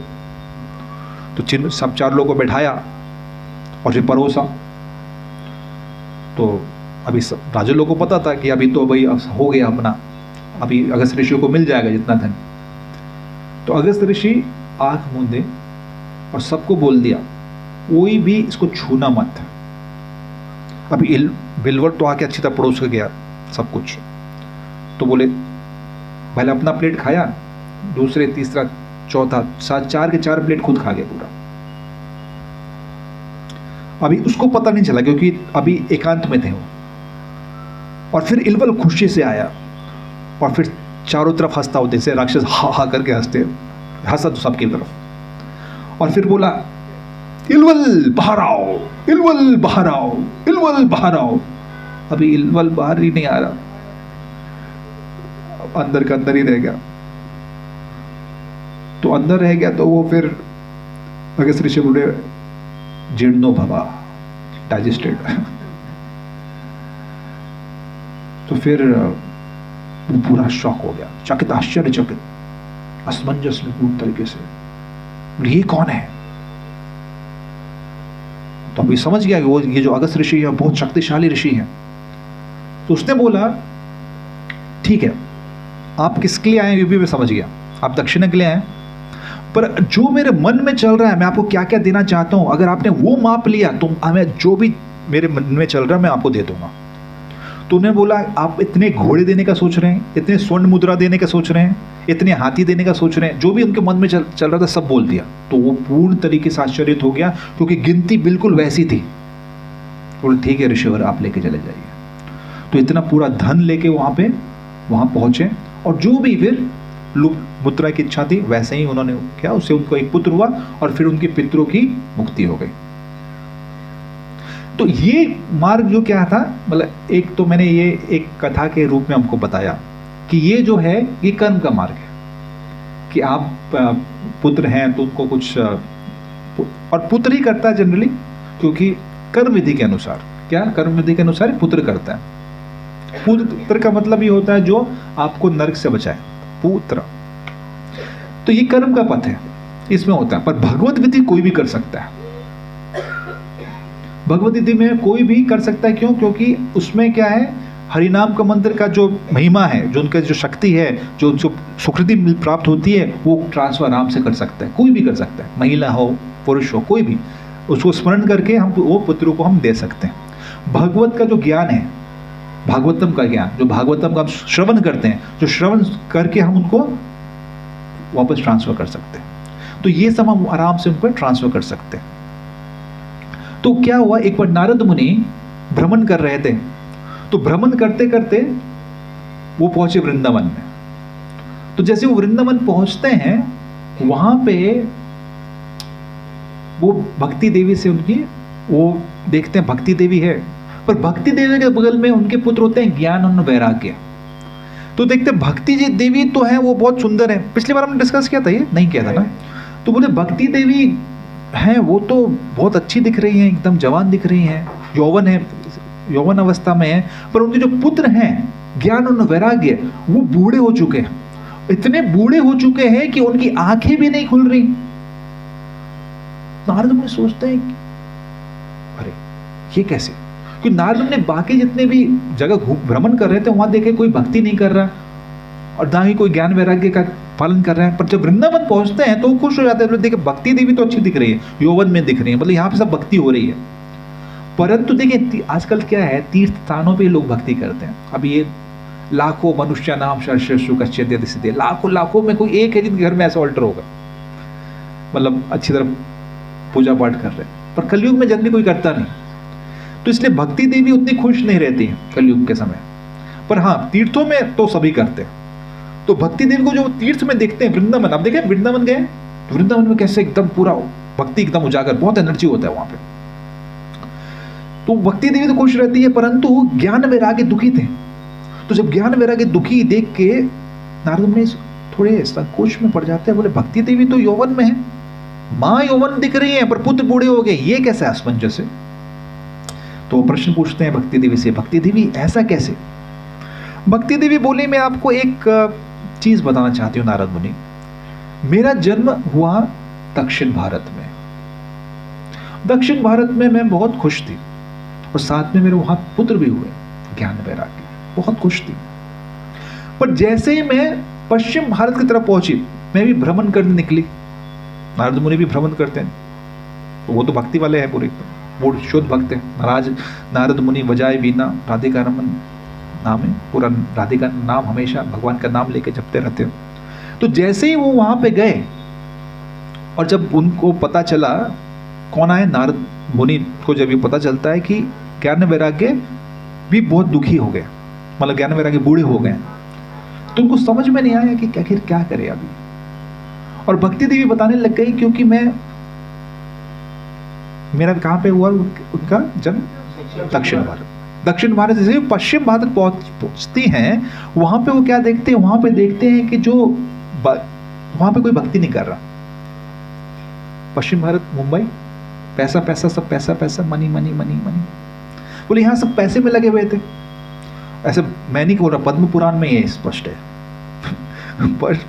तो सब 4 लोगों को बैठाया और फिर परोसा। तो अभी सब राजा लोगों को पता था कि अभी तो भाई हो गया अपना, अभी अगस्त्य ऋषि को मिल जाएगा जितना धन। तो अगस्त्य ऋषि आंख मूंदे और सबको बोल दिया, कोई भी इसको छूना मत। अभी बिलवर तो आके अच्छी तरह परोस के गया सब कुछ। तो बोले, पहले अपना प्लेट खाया, दूसरे, तीसरा, चौथा, 4 के 4 प्लेट खुद खा गया पूरा। अभी उसको पता नहीं चला क्योंकि अभी एकांत में थे वो। और फिर इलवल खुशी से आया और फिर चारों तरफ हंसता होते, जैसे राक्षस हा हा करके हंसते, हंसा तो सबकी तरफ। और फिर बोला, इलवल बाहर आओ, इलवल बाहर आओ, इलवल बाहर आओ। अभी इलवल बाहर ही नहीं आ रहा, अंदर का अंदर ही रह गया। तो अंदर रह गया तो वो फिर अगस्त्य ऋषि बोले, जीर्णो भवा, डाइजेस्टेड। तो फिर वो पूरा शॉक हो गया, चकित, आश्चर्यचकित, असमंजस में पूर्ण तरीके से, ये कौन है? तो अभी समझ गया कि वो ये जो अगस्त्य ऋषि है बहुत शक्तिशाली ऋषि है। तो उसने बोला, ठीक है, आप किसके लिए आए ये भी मैं समझ गया, आप दक्षिणा के लिए आए, पर जो मेरे मन में चल रहा है मैं आपको क्या क्या देना चाहता हूं, अगर आपने वो माप लिया तो हमें जो भी मेरे मन में चल रहा है मैं आपको दे दूंगा। तो उन्होंने बोला, आप इतने घोड़े देने का सोच रहे हैं, इतने स्वर्ण मुद्रा देने का सोच रहे हैं, इतने हाथी देने का सोच रहे हैं, जो भी उनके मन में चल रहा था सब बोल दिया। तो वो पूर्ण तरीके से आश्चर्यित हो गया क्योंकि गिनती बिल्कुल वैसी थी। बोले, ठीक है ऋषिवर, आप लेके चले जाइए। तो इतना पूरा धन लेके वहां पहुंचे और जो भी फिर मुद्रा की इच्छा थी वैसे ही उन्होंने क्या, उससे उनको एक पुत्र हुआ और फिर उनके पितरों की मुक्ति हो गई। तो ये मार्ग जो क्या था, मतलब एक तो मैंने ये एक कथा के रूप में हमको बताया कि ये जो है ये कर्म का मार्ग है कि आप पुत्र हैं तो उनको कुछ, और पुत्र ही करता है जनरली, क्योंकि कर्म विधि के अनुसार, क्या कर्म विधि के अनुसार पुत्र करता है। पुत्र का मतलब ये होता है जो आपको नरक से बचाए, पुत्र। तो ये कर्म का पथ है, इसमें होता है। पर भगवत विधि कोई भी कर सकता है, भगवत विधि में कोई भी कर सकता है। क्यों? क्योंकि उसमें क्या है, हरिनाम का मंत्र का जो महिमा है, जो उनका जो शक्ति है, जो उनको सुकृति प्राप्त होती है, वो ट्रांसफर आराम से कर सकता है, कोई भी कर सकता है, महिला हो पुरुष हो, कोई भी उसको स्मरण करके हम वो पुत्र को हम दे सकते हैं। भागवत का जो ज्ञान है, भागवतम का ज्ञान, जो भागवतम का हम श्रवण करते हैं, जो श्रवण करके हम उनको वापस ट्रांसफर कर सकते हैं। तो ये सब हम आराम से उन पर ट्रांसफर कर सकते हैं। तो क्या हुआ, एक बार नारद मुनि भ्रमण कर रहे थे, तो भ्रमण करते करते वो पहुंचे वृंदावन में। तो जैसे वो वृंदावन पहुंचते हैं, वहां पे वो भक्ति देवी से उनकी, वो देखते हैं भक्ति देवी है, पर भक्ति देवी के बगल में उनके पुत्र होते हैं ज्ञान और वैराग्य। तो देखते हैं भक्ति जी देवी तो है, वो बहुत सुंदर है, पिछली बार हमने डिस्कस किया था, ये नहीं किया था ना। तो बोले भक्ति देवी हैं, वो तो बहुत अच्छी दिख रही हैं, एकदम जवान दिख रही हैं, यौवन है, यौवन अवस्था में है, पर उनके जो पुत्र हैं ज्ञान और वैराग्य, वो बूढ़े हो चुके हैं, इतने बूढ़े हो चुके हैं कि उनकी आंखें भी नहीं खुल रही। नारद मुनि सोचते हैं, अरे ये कैसे? क्योंकि नारद ने बाकी जितने भी जगह भ्रमण कर रहे थे वहां देखे कोई भक्ति नहीं कर रहा और ना ही कोई ज्ञान वैराग्य का पालन कर रहे हैं। पर जब वृंदावन पहुंचते हैं तो वो खुश हो जाते हैं, देखिए भक्ति देवी तो अच्छी दिख रही है, यौवन में दिख रही है, मतलब यहाँ पे सब भक्ति हो रही है। परंतु देखिए आजकल क्या है, तीर्थ स्थानों पे लोग भक्ति करते हैं। अब ये लाखों मनुष्य नाम शर्षु कश्चित् सिद्धे, लाखों में कोई एक है जिनके घर में ऐसा ऑल्टर होगा, मतलब अच्छी तरह पूजा पाठ कर रहे हैं, पर कलयुग में जनरली कोई करता नहीं। तो इसलिए भक्ति देवी उतनी खुश नहीं रहती है कलयुग के समय। पर हाँ, तीर्थों में तो सभी करते हैं। तो भक्ति देवी को जो तीर्थ में देखते हैं, वृंदावन, अब देखें वृंदावन गए, वृंदावन में कैसे एकदम पूरा भक्ति एकदम उजागर, बहुत एनर्जी होता है वहां पे। तो भक्ति देवी तो खुश रहती है, परंतु ज्ञान वैराग्य दुखी थे। तो जब ज्ञान वैराग्य दुखी देख के नारद मुनि थोड़े संकोच में पड़ जाते हैं, बोले भक्ति देवी तो यौवन में है, माँ यौवन दिख रही है पर पुत्र बूढ़े हो गए, ये कैसा असमंजस है। तो वो प्रश्न पूछते हैं भक्ति देवी से, भक्ति देवी ऐसा कैसे। भक्ति देवी बोली, मैं आपको एक चीज बताना चाहती हूँ नारद मुनि, मेरा जन्म हुआ दक्षिण भारत में। दक्षिण भारत में मैं बहुत खुश थी और साथ में मेरे वहां पुत्र भी हुए ज्ञान वैराग्य, बहुत खुश थी। पर जैसे ही मैं पश्चिम भारत की तरफ पहुंची, मैं भी भ्रमण करने निकली। नारद मुनि भी भ्रमण करते हैं, वो तो भक्ति वाले हैं पूरे, वो शुद्ध भक्त हैं। महाराज नारद मुनि बजाय वीणा, राधिका रमन नाम है पूरा, राधिका नाम हमेशा भगवान का नाम लेके जपते रहते हैं। तो जैसे ही वो वहां पे गए और जब उनको पता चला कौन आए, नारद मुनि को जब ये पता चलता है कि ज्ञान वैराग्य भी बहुत दुखी हो गए, मतलब ज्ञान वैराग्य बूढ़े हो गए, तो उनको समझ में नहीं आया कि आखिर क्या करे अभी। और भक्ति देवी बताने लग गई, क्योंकि मेरा कहाँ पे हुआ उनका जन्म, दक्षिण भारत। दक्षिण भारत जैसे पश्चिम भारत पहुंचती हैं, वहां पे वो क्या देखते हैं, वहां पे देखते हैं कि जो वहां पे कोई भक्ति नहीं कर रहा। पश्चिम भारत, मुंबई, पैसा पैसा, सब पैसा पैसा, मनी मनी मनी मनी, बोले यहाँ सब पैसे में लगे हुए थे। ऐसे मैं नहीं बोल रहा, पद्म पुराण में ये स्पष्ट है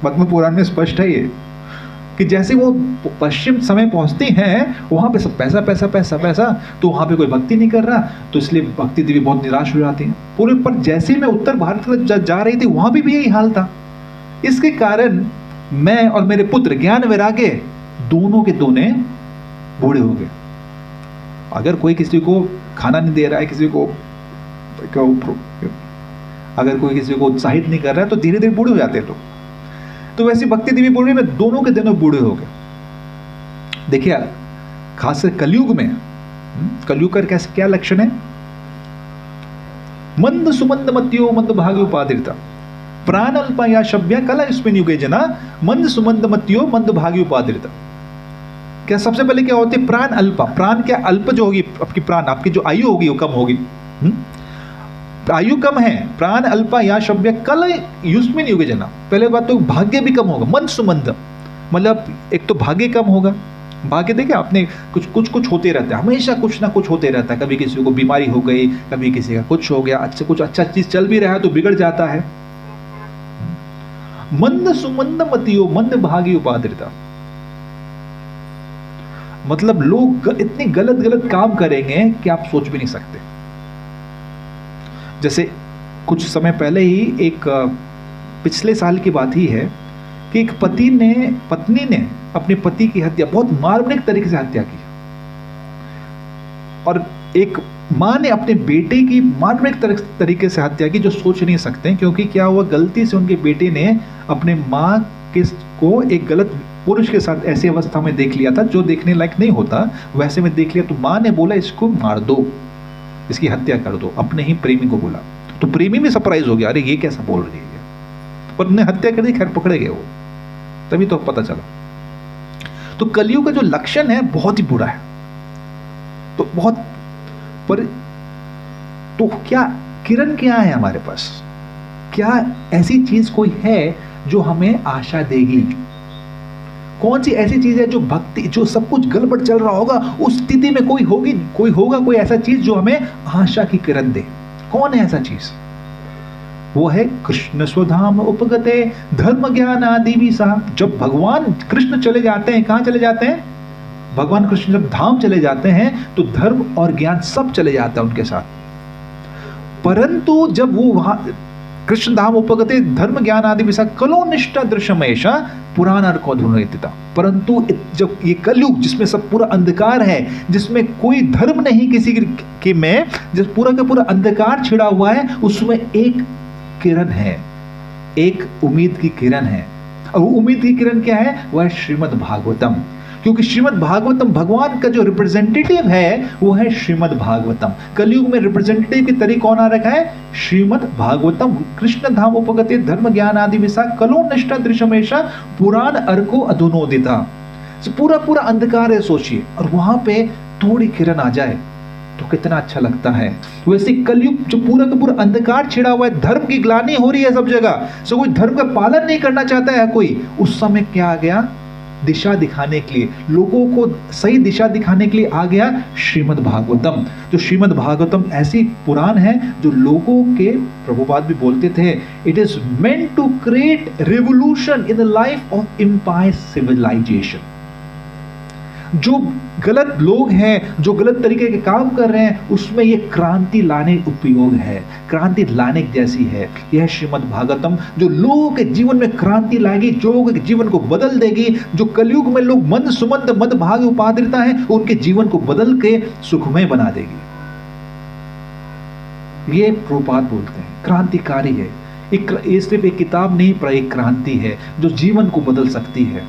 पद्म पुराण में स्पष्ट है ये कि जैसे वो पश्चिम समय पहुंचती हैं, वहां पे सब पैसा पैसा पैसा पैसा, तो वहां पे कोई भक्ति नहीं कर रहा। तो इसलिए भक्ति देवी बहुत निराश हो जाती है पूरे। पर जैसे मैं उत्तर भारत की जा रही थी, वहां भी यही हाल था। इसके कारण मैं और मेरे पुत्र ज्ञान वैराग्य दोनों के दोनों बूढ़े हो गए। अगर कोई किसी को खाना नहीं दे रहा है, किसी को अगर कोई किसी को उत्साहित नहीं कर रहा है, तो धीरे धीरे बूढ़े हो जाते हैं लोग। तो वैसी भक्ति देवी बोल रही, मैं दोनों के दोनों बूढ़े हो गए। देखिए खास कलयुग में, कलयुग का कैसे क्या लक्षण है, मंद सुमंद मत्यो मंद भाग्योपादिता प्राण अल्पा या शव्या कला इसमें युगे जना मंद सुमंद मत्यो मंद भाग्योपादिता। क्या सबसे पहले क्या होती है, प्राण अल्पा। प्राण क्या, अल्प जो होगी आपकी प्राण, आपकी जो आयु होगी वो कम होगी, आयु कम है। प्राण अल्पा या शव्य कल युष्मिन युगे जना, पहले बात तो भाग्य भी कम होगा। मंद सुमंद मतलब एक तो भाग्य कम होगा। भाग्य देखिए आपने कुछ होते रहता है, हमेशा कुछ ना कुछ होते रहता है। कभी किसी को बीमारी हो गई, कभी किसी का कुछ हो गया, अच्छा कुछ अच्छा चीज चल भी रहा है तो बिगड़ जाता है। मंद सुमंद मतियो मंद भाग्य उपादिता, मतलब लोग इतने गलत गलत काम करेंगे कि आप सोच भी नहीं सकते। जैसे कुछ समय पहले ही एक पिछले साल की बात ही है कि एक पत्नी ने अपने पति की हत्या बहुत मार्मिक तरीके से हत्या की, और एक माँ ने अपने बेटे की मार्मिक तरीके से हत्या की, जो सोच नहीं सकते। क्योंकि क्या हुआ, गलती से उनके बेटे ने अपने माँ को एक गलत पुरुष के साथ ऐसी अवस्था में देख लिया था जो देखने लायक नहीं होता, वैसे में देख लिया। तो माँ ने बोला इसको मार दो, इसकी हत्या कर दो, अपने ही प्रेमी को बोला। तो प्रेमी भी सरप्राइज हो गया, अरे ये कैसा बोल रही है, पर उन्हें हत्या कर दी। खैर पकड़े गए वो, तभी तो पता चला। तो कलयुग का जो लक्षण है बहुत ही बुरा है, तो बहुत पर तो क्या किरण क्या है हमारे पास, क्या ऐसी चीज कोई है जो हमें आशा देगी? कौन सी ऐसी चीज है जो भक्ति, जो सब कुछ गड़बड़ चल रहा होगा उस स्थिति में कोई होगा कोई ऐसा चीज जो हमें आशा की किरण दे? कौन है ऐसा चीज? वो है कृष्ण स्वधाम उपगते धर्म ज्ञान आदि भी सा। जब भगवान कृष्ण चले जाते हैं, कहां चले जाते हैं? भगवान कृष्ण जब धाम चले जाते हैं तो धर्म और ज्ञान सब चले जाता है उनके साथ। परंतु जब वो वहां कृष्ण धाम उपगते धर्म ज्ञान आदि विषा कलो निष्ठा दृश्यमेशा पुराण अर्को धुनयतिता। परंतु जब ये कलयुग जिसमें सब पूरा अंधकार है, जिसमें कोई धर्म नहीं किसी के में, जिस पूरा का पूरा अंधकार छिड़ा हुआ है, उसमें एक किरण है, एक उम्मीद की किरण है। और वो उम्मीद की किरण क्या है? वह श्रीमद् भागवतम। क्योंकि श्रीमद् भागवतम भगवान का जो रिप्रेजेंटेटिव है वो है श्रीमद् भागवतम। कलयुग में रिप्रेजेंटेटिव की तरीके कौन आ रखा है? श्रीमद् भागवतम। कृष्ण धाम उपगते धर्म ज्ञान आदि विसा कलो निष्ठा दृश्यमेशा पुराण अर्को अधुनोदिता। पूरा पूरा अंधकार है सोचिए, और वहां पे थोड़ी किरण आ जाए तो कितना अच्छा लगता है। वैसे कलयुग जो पूरा का पूरा अंधकार छिड़ा हुआ है, धर्म की ग्लानि हो रही है सब जगह, सो कोई धर्म का पालन नहीं करना चाहता है कोई। उस समय क्या आ गया? दिशा दिखाने के लिए, लोगों को सही दिशा दिखाने के लिए आ गया श्रीमद् भागवतम। जो श्रीमद् भागवतम ऐसी पुराण है जो लोगों के, प्रभुपाद भी बोलते थे, it is meant to create revolution in the life of empire civilization. जो गलत लोग हैं, जो गलत तरीके के काम कर रहे हैं, उसमें ये क्रांति लाने उपयोग है, क्रांति लाने जैसी है। यह श्रीमद् भागवतम जो लोगों के जीवन में क्रांति लाएगी, जो लोगों के जीवन को बदल देगी। जो कलयुग में लोग मंद सुमंद मद भाग उपाद्रिता है, उनके जीवन को बदल के सुखमय बना देगी। ये प्रभुपाद बोलते हैं क्रांतिकारी है। ये सिर्फ एक किताब नहीं पर एक क्रांति है जो जीवन को बदल सकती है।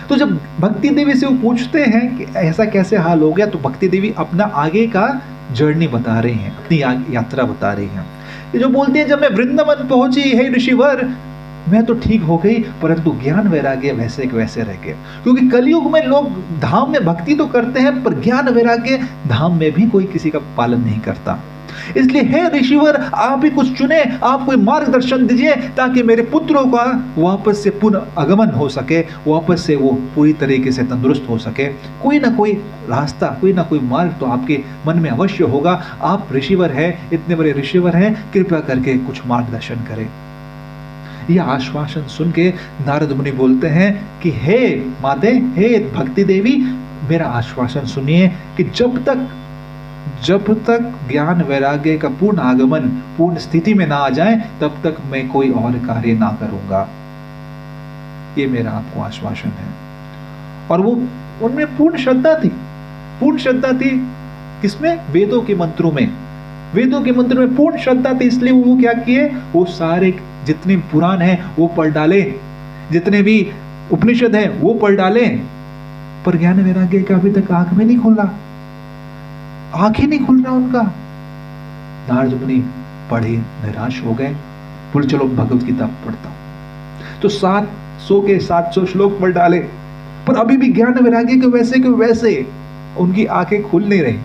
तो जब भक्ति देवी से वो पूछते हैं कि ऐसा कैसे हाल हो गया, तो भक्ति देवी अपना आगे का जर्नी बता रही हैं, अपनी यात्रा बता रही हैं। ये जो बोलती है, जब मैं वृंदावन पहुंची हे ऋषिवर, मैं तो ठीक हो गई, परंतु ज्ञान वैराग्य वैसे के वैसे रह गए। क्योंकि कलयुग में लोग धाम में भक्ति तो करते हैं, पर ज्ञान वैराग्य धाम में भी कोई किसी का पालन नहीं करता। इसलिए हे ऋषिवर, आप ही कुछ चुने, आप कोई मार्गदर्शन दीजिए ताकि मेरे पुत्रों का वापस से पुनः आगमन हो सके, वापस से वो पूरी तरीके से तंदुरुस्त हो सके। कोई ना कोई रास्ता, कोई ना कोई मार्ग तो आपके मन में अवश्य होगा। आप ऋषिवर हैं, इतने बड़े ऋषिवर हैं, कृपया करके कुछ मार्गदर्शन करें। यह आश्वासन सुन के नारद मुनि बोलते हैं कि हे माते, हे भक्ति देवी, मेरा आश्वासन सुनिए कि जब तक ज्ञान वैराग्य का पूर्ण आगमन पूर्ण स्थिति में ना आ जाए, तब तक मैं कोई और कार्य ना करूंगा। ये मेरा आपको आश्वासन है। और वो उनमें पूर्ण श्रद्धा थी, पूर्ण श्रद्धा थी। किसमें? वेदों के मंत्रों में, वेदों के मंत्रों में पूर्ण श्रद्धा थी। इसलिए वो क्या किए, वो सारे जितने पुराण हैं वो पढ़ डाले, जितने भी उपनिषद हैं वो पढ़ डाले, पर ज्ञान वैराग्य का अभी तक आंख में नहीं खुला, आंखें नहीं खुल रहा उनका। नारद मुनि पढ़े, निराश हो गए, बोले चलो भगवत गीता पढ़ता हूं। तो 700 के 700 श्लोक पढ़ डाले, पर अभी भी ज्ञान वैराग्य के वैसे उनकी आंखें खुल नहीं रही,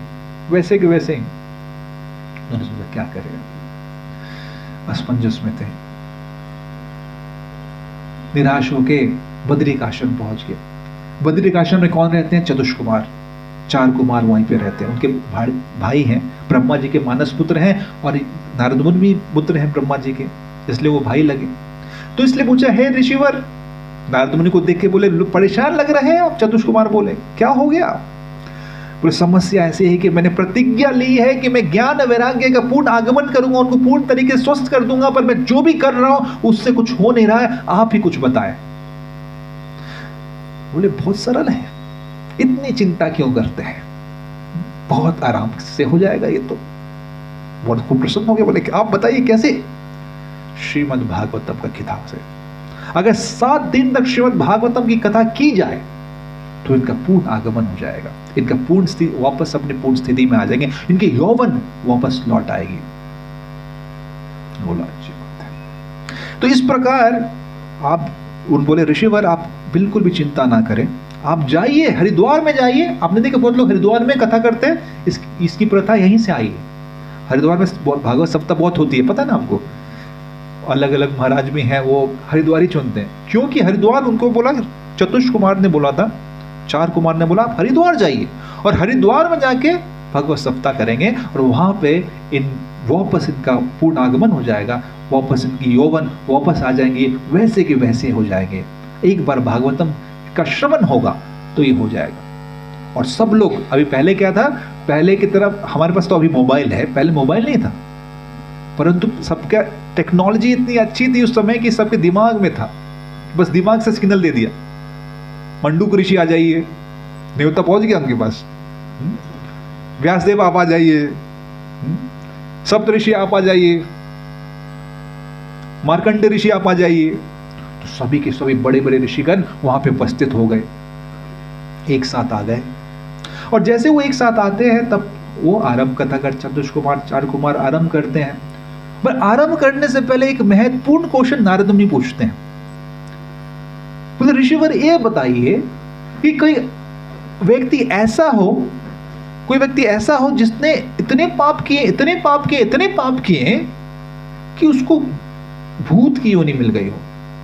वैसे के वैसे ही। उन्होंने सोचा क्या करेगा, असमंजस में थे। निराश होके बद्रिकाश्रम पहुंच गए। बद्रिकाश्रम में कौन रहते हैं? चतुष्कुमार, 4 कुमार वहीं पे रहते हैं। उनके भाई हैं, ब्रह्मा जी के मानस पुत्र हैं, और नारद मुनि भी पुत्र हैं ब्रह्मा जी के, इसलिए वो भाई लगे। तो इसलिए पूछा, हे ऋषिवर, नारद मुनि को देख के बोले, परेशान लग रहे हैं आप? चतुष्कुमार बोले, क्या हो गया? बोले, समस्या ऐसी है कि मैंने प्रतिज्ञा ली है कि मैं ज्ञान वैराग्य का पूर्ण आगमन करूंगा, उनको पूर्ण तरीके से स्वस्थ कर दूंगा, पर मैं जो भी कर रहा हूं उससे कुछ हो नहीं रहा है, आप ही कुछ बताएं। बोले, बहुत सरल है, इतनी चिंता क्यों करते हैं, बहुत आराम से हो जाएगा ये तो। बहुत खूब प्रसन्न हो गया, बोले कि आप बताइए कैसे? श्रीमद् भागवतम का किताब से अगर 7 दिन तक श्रीमद् भागवतम की कथा की जाए तो इनका पूर्ण आगमन हो जाएगा, इनका पूर्ण स्थिति वापस अपने पूर्ण स्थिति में आ जाएंगे, इनके यौवन वापस लौट आएगी। बोला अच्छी बात है। तो इस प्रकार आप उन बोले, ऋषिवर आप बिल्कुल भी चिंता ना करें, आप जाइए हरिद्वार में जाइए। आपने देखा बहुत लोग हरिद्वार में कथा करते हैं, इसकी प्रथा यहीं से आई है। हरिद्वार में भागवत सप्ताह बहुत होती है, पता है ना आपको। अलग अलग महाराज भी हैं, वो हरिद्वार ही चुनते हैं, क्योंकि हरिद्वार उनको बोला, चतुष्कुमार ने बोला था, 4 कुमार ने बोला आप हरिद्वार जाइए, और हरिद्वार में जाके भगवत सप्ताह करेंगे, और वहां पे वापस इनका पूर्ण आगमन हो जाएगा, वापस इनकी यौवन वापस आ जाएंगे, वैसे के वैसे हो जाएंगे। एक बार भागवतम का श्रवण होगा तो ये हो जाएगा। और सब लोग, अभी पहले क्या था, पहले की तरफ हमारे पास तो अभी मोबाइल है, पहले मोबाइल नहीं था, परंतु सबका टेक्नोलॉजी इतनी अच्छी थी उस समय कि सबके दिमाग में था, बस दिमाग से सिग्नल दे दिया, मंडूक ऋषि आ जाइए, न्योता पहुंच गया उनके पास, व्यासदेव आप आ जाइए, सप्त ऋषि आप आ जाइए, मार्कंड ऋषि आप आ जाइए। तो सभी के सभी बड़े बड़े ऋषिगण वहां पे उपस्थित हो गए। एक साथ आ गए। और जैसे वो एक साथ आते हैं तब वो आरंभ कथा कर चार कुमार आरंभ करते हैं। पर आरंभ करने से पहले एक महत्वपूर्ण क्वेश्चन नारद मुनि पूछते हैं। बोले ऋषिवर ये बताइए कि कोई व्यक्ति ऐसा हो जिसने इतने पाप किए कि उसको भूत की योनि मिल गई हो,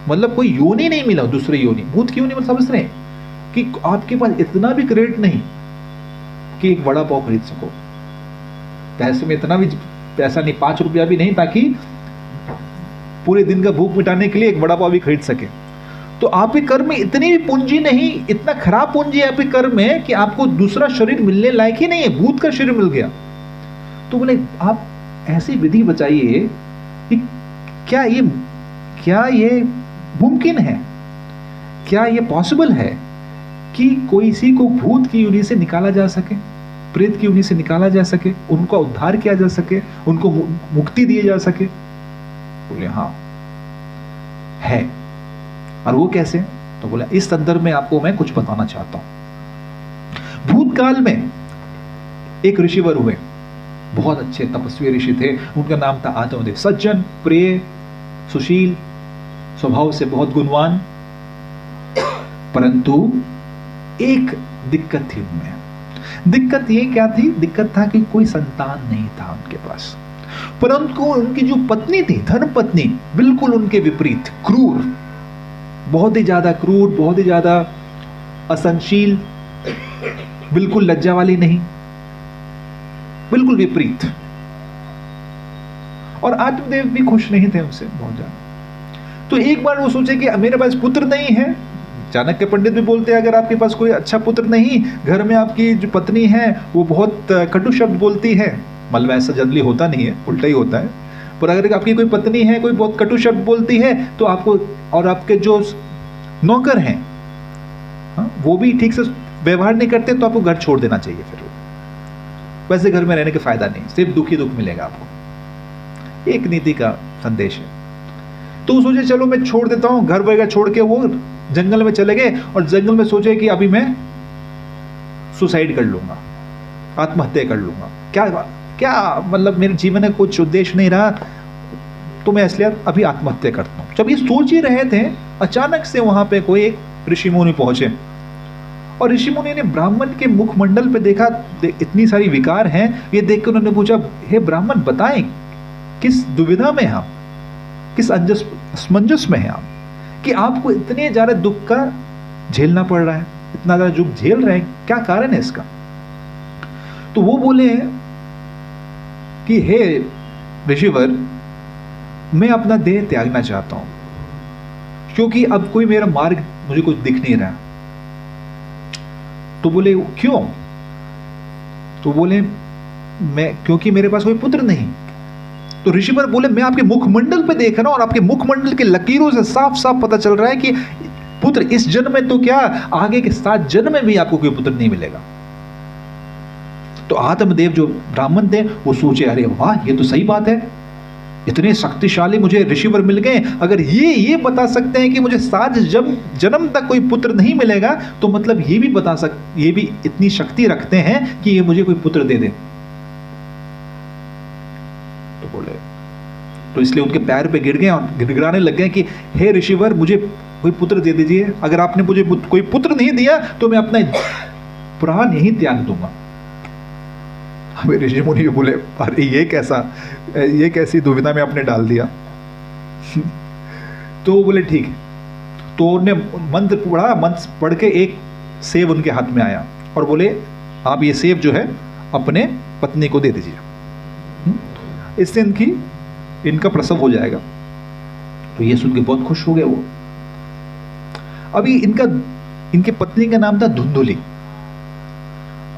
मतलब कोई योनि नहीं मिला, दूसरी योनि। भूत की योनि मतलब समझ रहे हैं कि आपके पास इतना भी क्रेडिट नहीं कि एक वड़ा पाव खरीद सको, पैसे में इतना भी पैसा नहीं, 5 रुपया भी नहीं, ताकि पूरे दिन का भूख मिटाने के लिए एक वड़ा पाव भी खरीद सके। तो आपके कर्म में इतनी भी पूंजी नहीं, इतना खराब पूंजी है आपके कर्म में कि आपको दूसरा शरीर मिलने लायक ही नहीं है, भूत का शरीर मिल गया। तो बोले आप ऐसी विधि बताइए कि क्या ये मुमकिन है, क्या ये पॉसिबल है कि कोई किसी को भूत की योनि से निकाला जा सके, प्रेत की योनि से निकाला जा सके, उनका उद्धार किया जा सके, उनको मुक्ति दी जा सके? बोले हाँ है। और वो कैसे? तो बोला इस संदर्भ में आपको मैं कुछ बताना चाहता हूं। भूतकाल में एक ऋषिवर हुए, बहुत अच्छे तपस्वी ऋषि थे, उनका नाम था आत्मदेव। सज्जन, प्रिय, सुशील, स्वभाव से बहुत गुणवान, परंतु एक दिक्कत थी उनमें। दिक्कत ये क्या थी? दिक्कत था कि कोई संतान नहीं था उनके पास। परंतु उनकी जो पत्नी थी, धर्मपत्नी, बिल्कुल उनके विपरीत, क्रूर, बहुत ही ज्यादा क्रूर, बहुत ही ज्यादा असहनशील, बिल्कुल लज्जा वाली नहीं, बिल्कुल विपरीत। और आत्मदेव भी खुश नहीं थे उनसे बहुत ज्यादा। तो एक बार वो सोचे कि मेरे पास पुत्र नहीं है। चाणक्य पंडित भी बोलते हैं अगर आपके पास कोई अच्छा पुत्र नहीं, घर में आपकी जो पत्नी है वो बहुत कटु शब्द बोलती है, मतलब ऐसा जनरली होता नहीं है, उल्टा ही होता है, पर अगर आपकी कोई पत्नी है कोई बहुत कटु शब्द बोलती है तो आपको, और आपके जो नौकर हैं वो भी ठीक से व्यवहार नहीं करते तो आपको घर छोड़ देना चाहिए। फिर वैसे घर में रहने का फायदा नहीं, सिर्फ दुख ही दुख मिलेगा आपको। एक नीति का संदेश है। तो सोचे चलो मैं छोड़ देता हूं, घर वगैरह छोड़ के वो जंगल में चले गए और जंगल में सोचे कि अभी मैं सुसाइड कर लूंगा, आत्महत्या कर लूंगा। क्या मतलब मेरे जीवन में कुछ उद्देश्य नहीं रहा, तो मैं इसलिए अभी आत्महत्या करता हूं। जब ये सोच ही रहे थे, अचानक से वहां पे कोई एक ऋषि मुनि पहुंचे और ऋषि मुनि ने ब्राह्मण के मुखमंडल पे देखा, इतनी सारी विकार हैं। ये देख कर उन्होंने पूछा, हे ब्राह्मण बताएं किस दुविधा में हम, किस असमंजस में हैं आप कि आपको इतने ज्यादा दुख का झेलना पड़ रहा है, इतना ज्यादा दुख झेल रहे हैं, क्या कारण है इसका? तो वो बोले कि हे ऋषिवर, मैं अपना देह त्यागना चाहता हूं क्योंकि अब कोई मेरा मार्ग मुझे कुछ दिख नहीं रहा। तो बोले क्यों? तो बोले क्योंकि मेरे पास कोई पुत्र नहीं। तो ऋषिवर बोले मैं आपके मुखमंडल पे देख रहा हूं और आपके मुखमंडल के लकीरों से साफ साफ पता चल रहा है कि पुत्र इस जन्म में तो क्या, आगे के 7 जन्म में भी आपको कोई पुत्र नहीं मिलेगा। तो आत्मदेव जो ब्राह्मण थे वो सोचे, अरे वाह ये तो सही बात है, इतने शक्तिशाली मुझे ऋषिवर मिल गए। अगर ये बता सकते हैं कि मुझे 7 जन्म तक कोई पुत्र नहीं मिलेगा, तो मतलब ये भी इतनी शक्ति रखते हैं कि ये मुझे कोई पुत्र दे दे। तो बोले, तो इसलिए उनके पैर पे गिर गए और गिड़गिड़ाने लग गए कि हे ऋषिवर, मुझे कोई पुत्र दे दीजिए। अगर आपने मुझे कोई पुत्र नहीं दिया तो मैं अपना प्राण यही त्याग दूंगा। हमें ऋषि मुनि बोले, अरे ये कैसी दुविधा में आपने डाल दिया। तो वो बोले ठीक है। तो उन्होंने मंत्र पढ़ा, मंत्र पढ़ के एक सेब उनके हाथ में आया और बोले आप ये सेब जो है अपने पत्नी को दे दीजिए, इससे इनका प्रसव हो जाएगा। तो ये सुन के बहुत खुश हो गए वो। अभी इनके पत्नी का नाम था धुंधुली।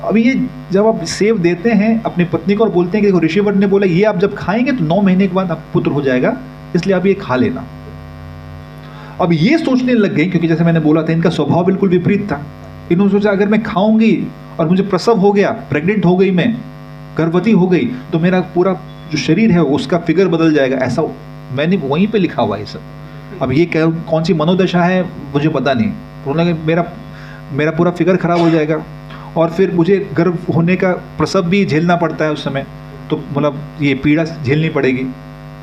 अभी ये जब आप सेब देते हैं अपनी पत्नी को और बोलते हैं कि देखो ऋषिवर ने बोला ये आप जब खाएंगे तो 9 महीने के बाद आपको पुत्र हो जाएगा, इसलिए आप ये खा लेना। अब ये सोचने लग गए, क्योंकि जैसे मैंने बोला था इनका स्वभाव बिल्कुल विपरीत था। इन्होंने सोचा अगर मैं खाऊंगी और मुझे प्रसव हो गया, प्रेग्नेंट हो गई, मैं गर्भवती हो गई, तो मेरा पूरा जो शरीर है उसका फिगर बदल जाएगा। ऐसा मैंने वहीं पे लिखा हुआ है सब। अब ये कौन सी मनोदशा है मुझे पता नहीं। उन्होंने मेरा मेरा पूरा फिगर ख़राब हो जाएगा, और फिर मुझे गर्भ होने का प्रसव भी झेलना पड़ता है उस समय, तो मतलब ये पीड़ा झेलनी पड़ेगी,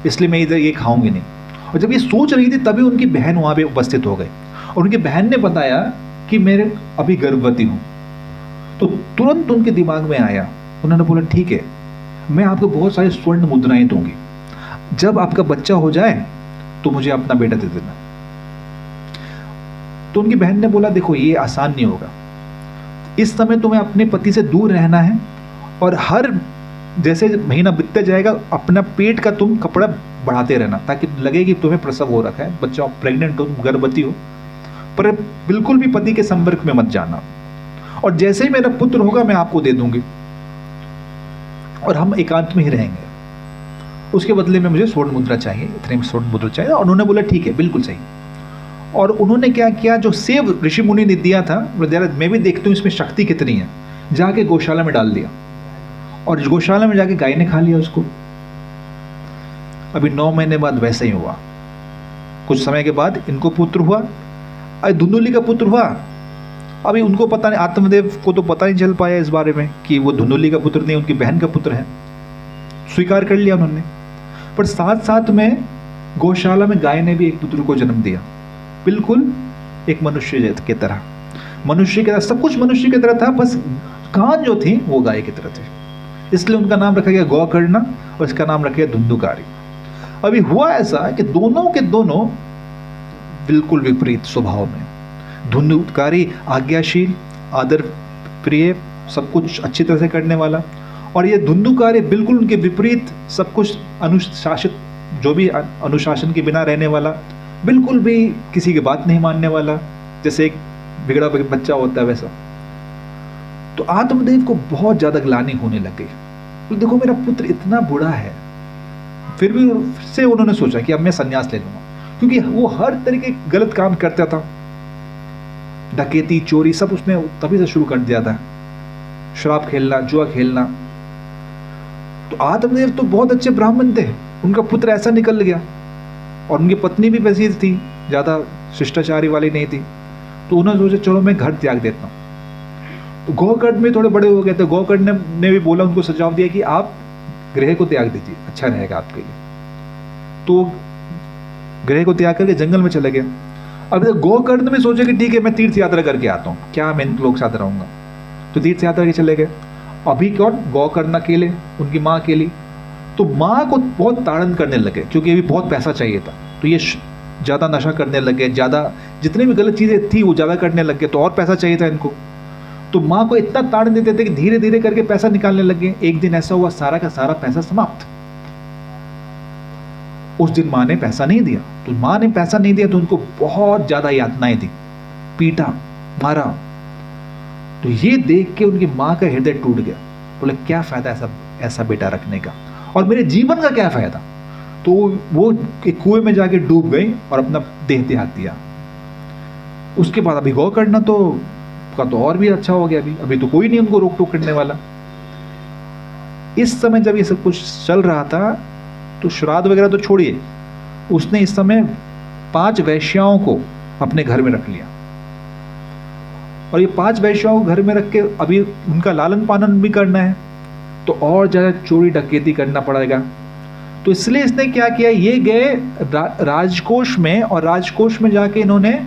इसलिए मैं इधर ये खाऊंगी नहीं। और जब ये सोच रही थी तभी उनकी बहन वहाँ पे उपस्थित हो गई, और उनकी बहन ने बताया कि मेरे अभी गर्भवती हूँ। तो तुरंत उनके दिमाग में आया, उन्होंने बोला ठीक है, मैं आपको बहुत सारी स्वर्ण मुद्राएं दूंगी, जब आपका बच्चा हो जाए तो मुझे अपना बेटा दे देना। तो उनकी बहन ने बोला देखो ये आसान नहीं होगा, इस समय तुम्हें अपने पति से दूर रहना है, और हर जैसे महीना बीतते जाएगा अपना पेट का तुम कपड़ा बढ़ाते रहना, ताकि लगे कि तुम्हें प्रसव हो रखा है, बच्चा प्रेग्नेंट हो, गर्भवती हो, पर बिल्कुल भी पति के संपर्क में मत जाना, और जैसे ही मेरा पुत्र होगा मैं आपको दे दूंगी और हम एकांत में ही रहेंगे, उसके बदले में मुझे स्वर्ण मुद्रा चाहिए, इतने स्वर्ण मुद्रा चाहिए। और उन्होंने बोला ठीक है, बिल्कुल सही। और उन्होंने क्या किया, जो सेब ऋषि मुनि ने दिया था, मैं भी देखता हूँ इसमें शक्ति कितनी है, जाके गौशाला में डाल दिया, और गौशाला में जाके गाय ने खा लिया उसको। अभी 9 महीने बाद वैसे ही हुआ। कुछ समय के बाद इनको पुत्र हुआ, अरे धुंधुली का पुत्र हुआ। अभी उनको पता नहीं, आत्मदेव को तो पता नहीं चल पाया इस बारे में कि वो धुंधुली का पुत्र नहीं, उनकी बहन का पुत्र है, स्वीकार कर लिया उन्होंने। पर साथ साथ में गौशाला में गाय ने भी एक पुत्र को जन्म दिया, बिल्कुल एक मनुष्य की तरह, मनुष्य की तरह, सब कुछ मनुष्य की तरह था, बस कान जो थी वो गाय की तरह थी, इसलिए उनका नाम रखा गया गौकर्ण, और इसका नाम रखा गया धुंधुकारी। अभी हुआ ऐसा कि दोनों के दोनों बिल्कुल विपरीत स्वभाव में, धुंधुकारी आज्ञाशील, आदर प्रिय, सब कुछ अच्छी तरह से करने वाला, और ये धुंधुकारी बिल्कुल उनके विपरीत, सब कुछ अनुशासित, जो भी अनुशासन के बिना रहने वाला, बिल्कुल भी किसी की बात नहीं मानने वाला, जैसे एक बिगड़ा बच्चा होता है वैसा। तो आत्मदेव को बहुत ज़्यादा ग्लानि होने लग गई, तो देखो मेरा पुत्र इतना बूढ़ा है, फिर भी से उन्होंने सोचा कि अब मैं संन्यास ले लूँगा, क्योंकि वो हर तरीके गलत काम करता था, डकैती, चोरी, सब उसने तभी से शुरू कर दिया था, शराब खेलना, जुआ खेलना। तो आत्मदेव तो बहुत अच्छे ब्राह्मण थे, उनका पुत्र ऐसा निकल गया, और उनकी पत्नी भी वैसी थी, ज़्यादा शिष्टाचारी वाली नहीं थी। तो उन्होंने सोचा चलो मैं घर त्याग देता हूँ। तो गौकर्ण में थोड़े बड़े हो गए थे, गौकर्ण ने भी बोला, उनको सुझाव दिया कि आप गृह को त्याग दीजिए, अच्छा रहेगा आपके लिए। तो गृह को त्याग करके जंगल में चले गए। अब गौकर्ण में सोचे कि ठीक है मैं तीर्थ यात्रा करके आता हूँ, क्या मैं इन लोग साथ रहूँगा, तो तीर्थ यात्रा के चले गए। अभी कौन, गौकर्ण अकेले, उनकी माँ अकेली। तो माँ को बहुत ताड़न करने लगे, क्योंकि अभी बहुत पैसा चाहिए था, तो ये ज़्यादा नशा करने लगे, ज़्यादा जितनी भी गलत चीज़ें थी वो ज़्यादा करने लगे, तो और पैसा चाहिए था इनको। तो माँ को इतना ताड़न देते थे कि धीरे धीरे करके पैसा निकालने लगे। एक दिन ऐसा हुआ सारा का सारा पैसा समाप्त। उस दिन माँ ने पैसा नहीं दिया, तो माँ ने पैसा नहीं दिया तो उनको बहुत ज़्यादा यातनाएं दी, पीटा, मारा। तो ये देख के उनकी माँ का हृदय टूट गया, बोले क्या फ़ायदा ऐसा बेटा रखने का, और मेरे जीवन का क्या फ़ायदा। तो वो एक कुएं में जाके डूब गई और अपना देह त्याग दिया। उसके बाद अभी गौकर्ण तो और भी अच्छा हो गया, अभी तो कोई नहीं उनको रोक टोक करने वाला। इस समय जब ये सब कुछ चल रहा था तो श्राद्ध वगैरह तो छोड़िए, उसने इस समय 5 वैश्याओं को अपने घर में रख लिया, और ये 5 वैश्याओं को घर में रख के अभी उनका लालन पालन भी करना है, तो और ज़्यादा चोरी डकैती करना पड़ेगा। तो इसलिए इसने क्या किया, ये गए राजकोष में, और राजकोष में जाके इन्होंने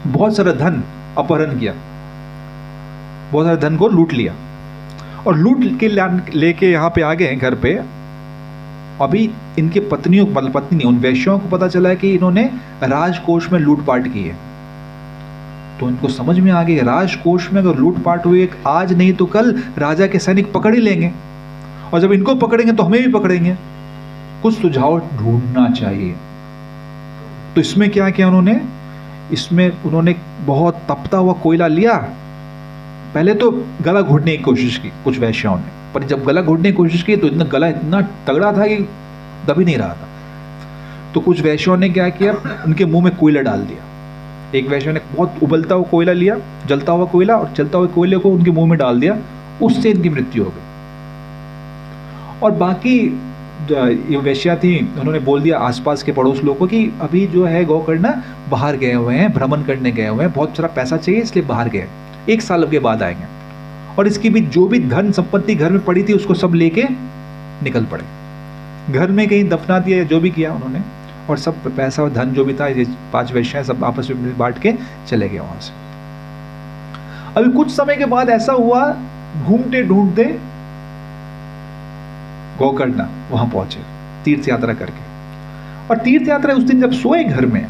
बहुत सारा धन अपहरण किया, बहुत सारे धन को लूट लिया, और लूट के लेके यहाँ पे आ गए घर पे। अभी इनके पत्नियों, मतलब पत्नी नहीं, उन वैश्यों को पता चला है कि इन्होंने राजकोष में लूटपाट की है। तो इनको समझ में आ गई, राजकोष में अगर लूटपाट हुई, आज नहीं तो कल राजा के सैनिक पकड़ ही लेंगे, और जब इनको पकड़ेंगे तो हमें भी पकड़ेंगे, कुछ सुझाव ढूंढना चाहिए। तो इसमें क्या किया उन्होंने, उन्होंने बहुत तपता हुआ कोयला लिया। पहले तो गला घोटने की कोशिश की कुछ वैश्याओं ने, पर जब गला घोटने की कोशिश की तो गला इतना तगड़ा था कि दब ही नहीं रहा था। तो कुछ वैश्यों ने क्या किया, उनके मुंह में कोयला डाल दिया। एक वैश्य ने बहुत उबलता हुआ कोयला लिया, जलता हुआ कोयला, और जलता हुए कोयले को उनके मुंह में डाल दिया, उससे इनकी मृत्यु हो गई। और बाकी ये वेश्या थी, उन्होंने बोल दिया आसपास के पड़ोस लोगों को कि अभी जो है गोकर्ण बाहर गए हुए हैं, भ्रमण करने गए हुए हैं, बहुत सारा पैसा चाहिए इसलिए बाहर गए, 1 साल के बाद आएंगे। और इसकी भी जो भी धन संपत्ति घर में पड़ी थी उसको सब लेके निकल पड़े, घर में कहीं दफना दिया, जो भी किया उन्होंने, और सब पैसा और धन जो भी था ये 5 वेश्याएं सब आपस में बांट के चले गए वहां से। अभी कुछ समय के बाद ऐसा हुआ, घूमते ढूंढते गोकर्ण वहां पहुंचे तीर्थ यात्रा करके, और तीर्थ यात्रा उस दिन जब सोए घर में,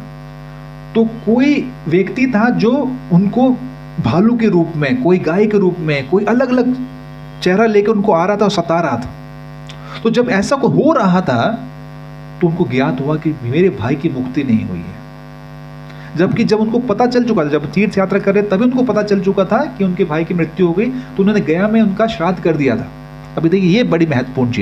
तो कोई व्यक्ति था जो उनको भालू के रूप में, कोई गाय के रूप में, कोई अलग अलग चेहरा लेकर उनको आ रहा था और सता रहा था। तो जब ऐसा को हो रहा था तो उनको ज्ञात हुआ कि मेरे भाई की मुक्ति नहीं हुई है, जबकि जब उनको पता चल चुका था, जब तीर्थ यात्रा कर रहे तभी उनको पता चल चुका था कि उनके भाई की मृत्यु हो गई, तो उन्होंने गया में उनका श्राद्ध कर दिया था। अभी देखिए ये बड़ी महत्वपूर्ण चीज